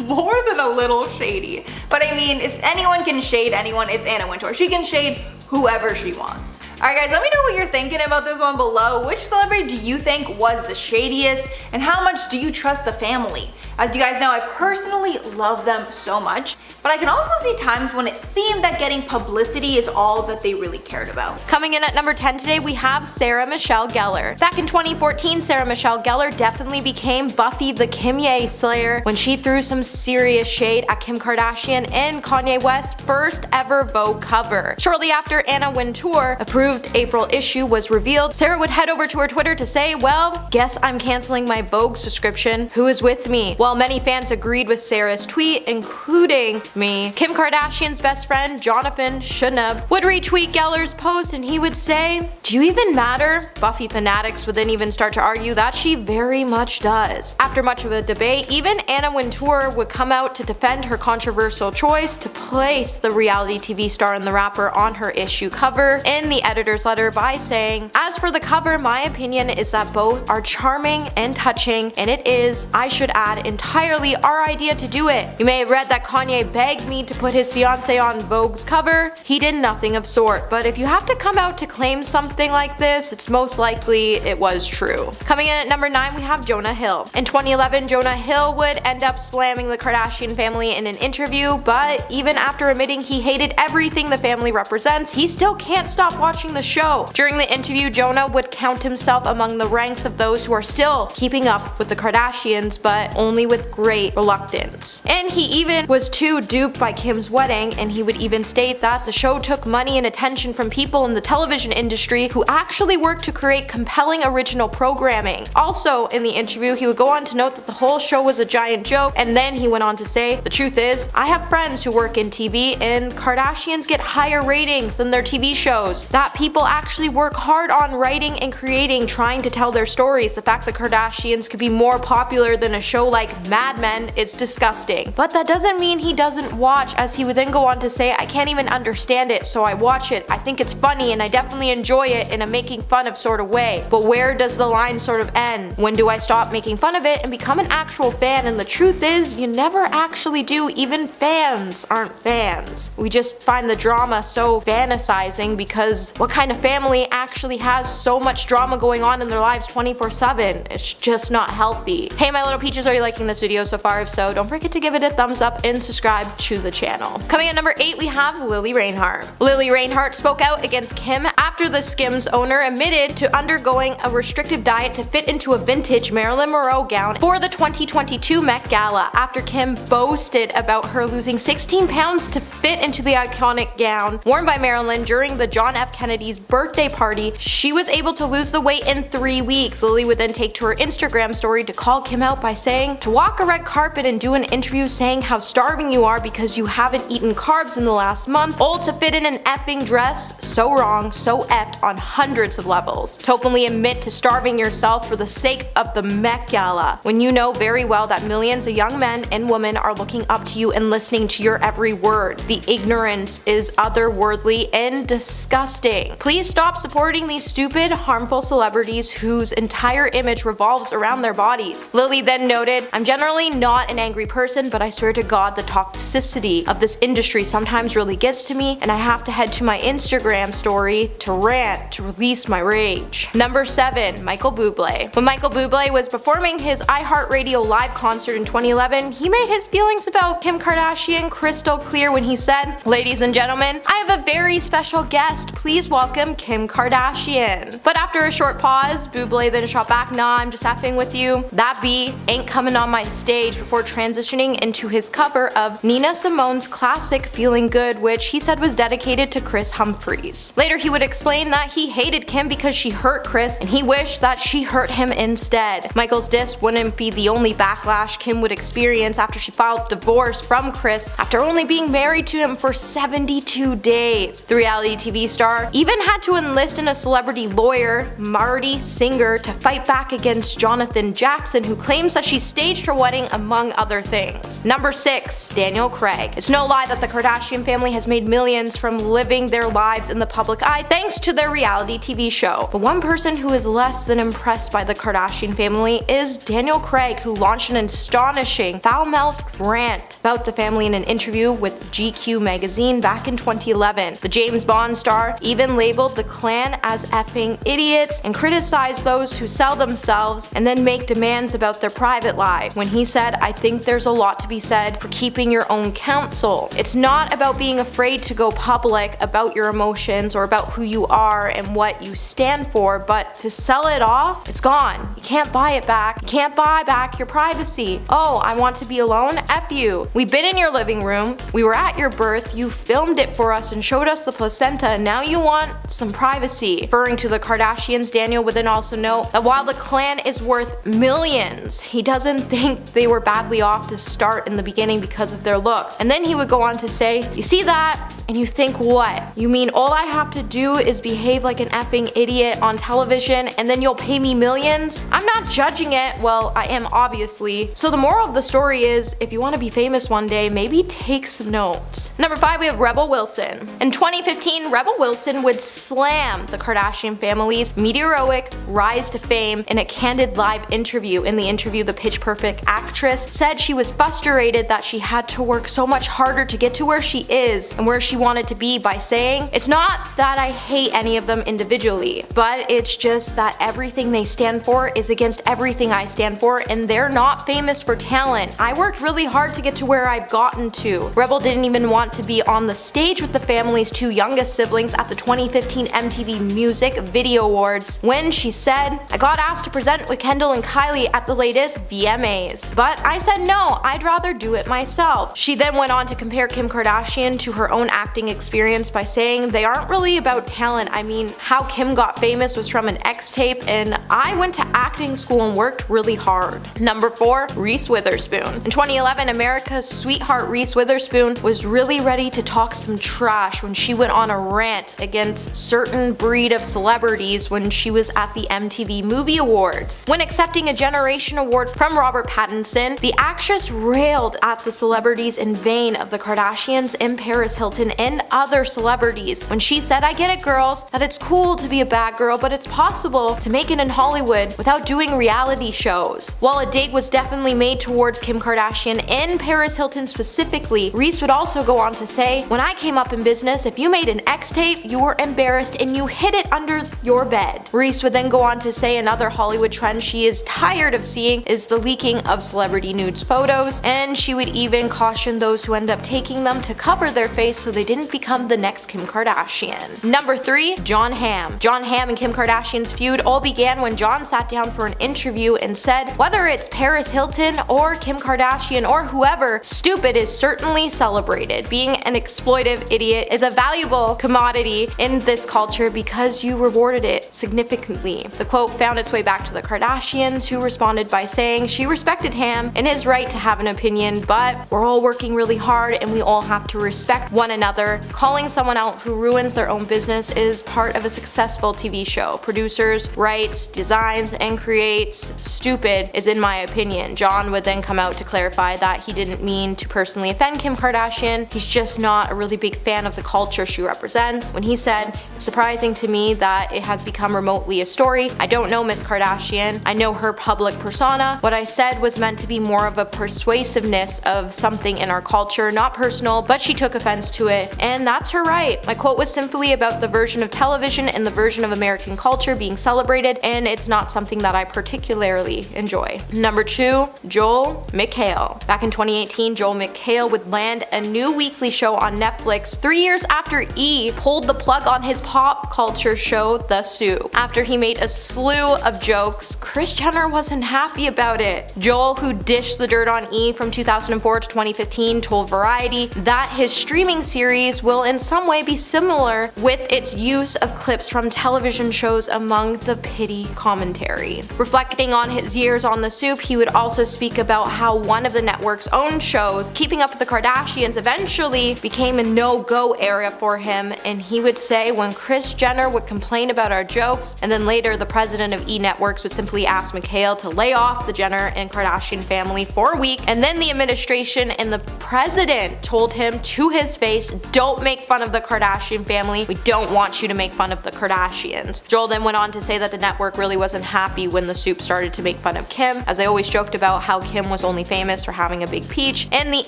more than a little shady. But I mean, if anyone can shade anyone, it's Anna Wintour. She can shade whoever she wants. Alright guys, let me know what you're thinking about this one below. Which celebrity do you think was the shadiest, and how much do you trust the family? As you guys know, I personally love them so much, but I can also see times when it seemed that getting publicity is all that they really cared about. Coming in at number 10 today, we have Sarah Michelle Gellar. Back in 2014, Sarah Michelle Gellar definitely became Buffy the Kimye Slayer when she threw some serious shade at Kim Kardashian and Kanye West's first ever Vogue cover. Shortly after Anna Wintour approved April issue was revealed, Sarah would head over to her Twitter to say, "Well, guess I'm canceling my Vogue subscription. Who is with me?" While many fans agreed with Sarah's tweet, including me, Kim Kardashian's best friend, Jonathan Schunab, would retweet Gellar's post and he would say, "Do you even matter?" Buffy fanatics would then even start to argue that she very much does. After much of a debate, even Anna Wintour would come out to defend her controversial choice to place the reality TV star and the rapper on her issue cover in the editor's letter by saying, "As for the cover, my opinion is that both are charming and touching, and it is, I should add, entirely our idea to do it. You may have read that Kanye begged me to put his fiancée on Vogue's cover. He did nothing of sort, but if you have to come out to claim something like this, it's most likely it was true." Coming in at number 9, we have Jonah Hill. In 2011, Jonah Hill would end up slamming the Kardashian family in an interview, but even after admitting he hated everything the family represents, he still can't stop watching the show. During the interview, Jonah would count himself among the ranks of those who are still keeping up with the Kardashians, but only with great reluctance. And he even was too duped by Kim's wedding, and he would even state that the show took money and attention from people in the television industry who actually worked to create compelling original programming. Also, in the interview, he would go on to note that the whole show was a giant joke, and then he went on to say, "The truth is, I have friends who work in TV, and Kardashians get higher ratings than their TV shows. That people actually work hard on writing and creating, trying to tell their stories. The fact that Kardashians could be more popular than a show like Mad Men, it's disgusting. But that doesn't mean he doesn't couldn't watch, as he would then go on to say, I can't even understand it, so I watch it. I think it's funny and I definitely enjoy it in a making fun of sort of way. But where does the line sort of end? When do I stop making fun of it and become an actual fan? And the truth is, you never actually do. Even fans aren't fans. We just find the drama so fantasizing, because what kind of family actually has so much drama going on in their lives 24/7? It's just not healthy. Hey my little peaches, are you liking this video so far? If so, don't forget to give it a thumbs up and subscribe to the channel. Coming at number 8, we have Lily Reinhart. Lily Reinhart spoke out against Kim after the Skims owner admitted to undergoing a restrictive diet to fit into a vintage Marilyn Monroe gown for the 2022 Met Gala, after Kim boasted about her losing 16 pounds to fit into the iconic gown worn by Marilyn during the John F. Kennedy's birthday party. She was able to lose the weight in 3 weeks. Lily would then take to her Instagram story to call Kim out by saying, to walk a red carpet and do an interview saying how starving you are because you haven't eaten carbs in the last month, old to fit in an effing dress, so wrong, so effed on hundreds of levels. To openly admit to starving yourself for the sake of the Met Gala, when you know very well that millions of young men and women are looking up to you and listening to your every word. The ignorance is otherworldly and disgusting. Please stop supporting these stupid, harmful celebrities whose entire image revolves around their bodies. Lily then noted, I'm generally not an angry person, but I swear to God the toxicity of this industry sometimes really gets to me, and I have to head to my Instagram story to rant, to release my rage. Number 7, Michael Bublé. When Michael Bublé was performing his iHeartRadio live concert in 2011, he made his feelings about Kim Kardashian crystal clear when he said, ladies and gentlemen, I have a very special guest. Please welcome Kim Kardashian. But after a short pause, Bublé then shot back, nah, I'm just effing with you. That B ain't coming on my stage, before transitioning into his cover of Nina Simone's classic Feeling Good, which he said was dedicated to Chris Humphries. Later he would explain that he hated Kim because she hurt Chris and he wished that she hurt him instead. Michael's diss wouldn't be the only backlash Kim would experience after she filed divorce from Chris after only being married to him for 72 days. The reality TV star even had to enlist in a celebrity lawyer, Marty Singer, to fight back against Jonathan Jackson, who claims that she staged her wedding, among other things. Number 6, Daniel Craig. It's no lie that the Kardashian family has made millions from living their lives in the public eye thanks to their reality TV show. But one person who is less than impressed by the Kardashian family is Daniel Craig, who launched an astonishing, foul-mouthed rant about the family in an interview with GQ magazine back in 2011. The James Bond star even labeled the clan as effing idiots and criticized those who sell themselves and then make demands about their private life, when he said, I think there's a lot to be said for keeping your own counsel. It's not about being afraid to go public about your emotions or about who you are and what you stand for, but to sell it off, it's gone. You can't buy it back. You can't buy back your privacy. Oh, I want to be alone? F you. We've been in your living room. We were at your birth. You filmed it for us and showed us the placenta, and now you want some privacy. Referring to the Kardashians, Daniel would then also note that while the clan is worth millions, he doesn't think they were badly off to start in the beginning because of their looks. And then he would go on to say, you see that? And you think, what? You mean all I have to do is behave like an effing idiot on television and then you'll pay me millions? I'm not judging it. Well, I am obviously. So the moral of the story is, if you want to be famous one day, maybe take some notes. Number 5, we have Rebel Wilson. In 2015, Rebel Wilson would slam the Kardashian family's meteoric rise to fame in a candid live interview. In the interview, the Pitch Perfect actress said she was frustrated that she had to work so much harder to get to where she is and where she wanted to be, by saying, it's not that I hate any of them individually, but it's just that everything they stand for is against everything I stand for, and they're not famous for talent. I worked really hard to get to where I've gotten to. Rebel didn't even want to be on the stage with the family's 2 youngest siblings at the 2015 MTV Music Video Awards, when she said, I got asked to present with Kendall and Kylie at the latest VMAs, but I said no, I'd rather do it myself. She then went on to compare Kim Kardashian to her own acting experience by saying they aren't really about talent. I mean, how Kim got famous was from an X tape, and I went to acting school and worked really hard. Number 4, Reese Witherspoon. In 2011, America's sweetheart Reese Witherspoon was really ready to talk some trash when she went on a rant against certain breed of celebrities when she was at the MTV Movie Awards. When accepting a Generation Award from Robert Pattinson, the actress railed at the celebrities in vain of the Kardashians and Paris Hilton and other celebrities when she said, "I get it, girls, that it's cool to be a bad girl, but it's possible to make it in Hollywood without doing reality shows." While a dig was definitely made towards Kim Kardashian and Paris Hilton specifically, Reese would also go on to say, "When I came up in business, if you made an X tape, you were embarrassed and you hid it under your bed." Reese would then go on to say another Hollywood trend she is tired of seeing is the leaking of celebrity nudes photos, and she would even caution those who end up taking them to cover their face so they didn't become the next Kim Kardashian. Number 3, Jon Hamm. Jon Hamm and Kim Kardashian's feud all began when Jon sat down for an interview and said, "Whether it's Paris Hilton or Kim Kardashian or whoever, stupid is certainly celebrated. Being an exploitive idiot is a valuable commodity in this culture because you rewarded it significantly." The quote found its way back to the Kardashians, who responded by saying she respected Hamm and his right to have an opinion, but we're all working really hard and we all have to respect one another. Calling someone out who ruins their own business is part of a successful TV show. Producers, writes, designs, and creates stupid is in my opinion. Jon would then come out to clarify that he didn't mean to personally offend Kim Kardashian, he's just not a really big fan of the culture she represents, when he said, "It's surprising to me that it has become remotely a story. I don't know Miss Kardashian, I know her public persona. What I said was meant to be more of a persuasiveness of something in our culture, not personal, but she took offense to it, and that's her right. My quote was simply about the version of television and the version of American culture being celebrated, and it's not something that I particularly enjoy." Number 2, Joel McHale. Back in 2018, Joel McHale would land a new weekly show on Netflix 3 years after E! Pulled the plug on his pop culture show, The Soup. After he made a slew of jokes, Kris Jenner wasn't happy about it. Joel, who dished the dirt on E! From 2004 to 2015, told Variety that his streaming series will in some way be similar with its use of clips from television shows among the pity commentary. Reflecting on his years on The Soup, he would also speak about how one of the network's own shows, Keeping Up with the Kardashians, eventually became a no-go area for him, and he would say when Kris Jenner would complain about our jokes, and then later the president of E! Networks would simply ask McHale to lay off the Jenner and Kardashian family for a week, and then the administration and the president told him to his face, "Don't make fun of the Kardashian family, we don't want you to make fun of the Kardashians." Joel then went on to say that the network really wasn't happy when The Soup started to make fun of Kim, as they always joked about how Kim was only famous for having a big peach and the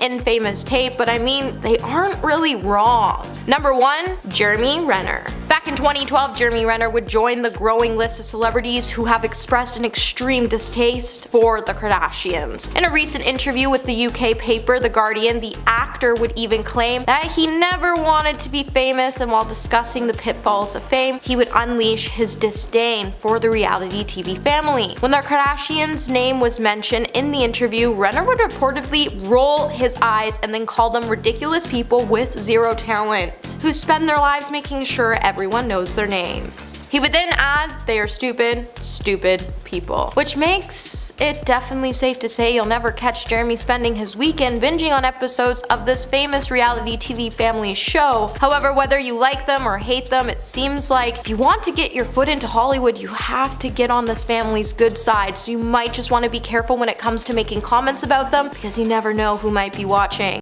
infamous tape, but I mean, they aren't really wrong. Number 1, Jeremy Renner. Back in 2012, Jeremy Renner would join the growing list of celebrities who have expressed an extreme distaste for the Kardashians. In a recent interview with the UK paper The Guardian, the actor would even claim that he never wanted to be famous, and while discussing the pitfalls of fame, he would unleash his disdain for the reality TV family. When the Kardashians' name was mentioned in the interview, Renner would reportedly roll his eyes and then call them ridiculous people with zero talent, who spend their lives making sure everyone knows their names. He would then add, "They are stupid, stupid people," which makes it definitely safe to say you'll never catch Jeremy spending his weekend binging on episodes of this famous reality TV family show. However, whether you like them or hate them, it seems like if you want to get your foot into Hollywood, you have to get on this family's good side, so you might just want to be careful when it comes to making comments about them, because you never know who might be watching.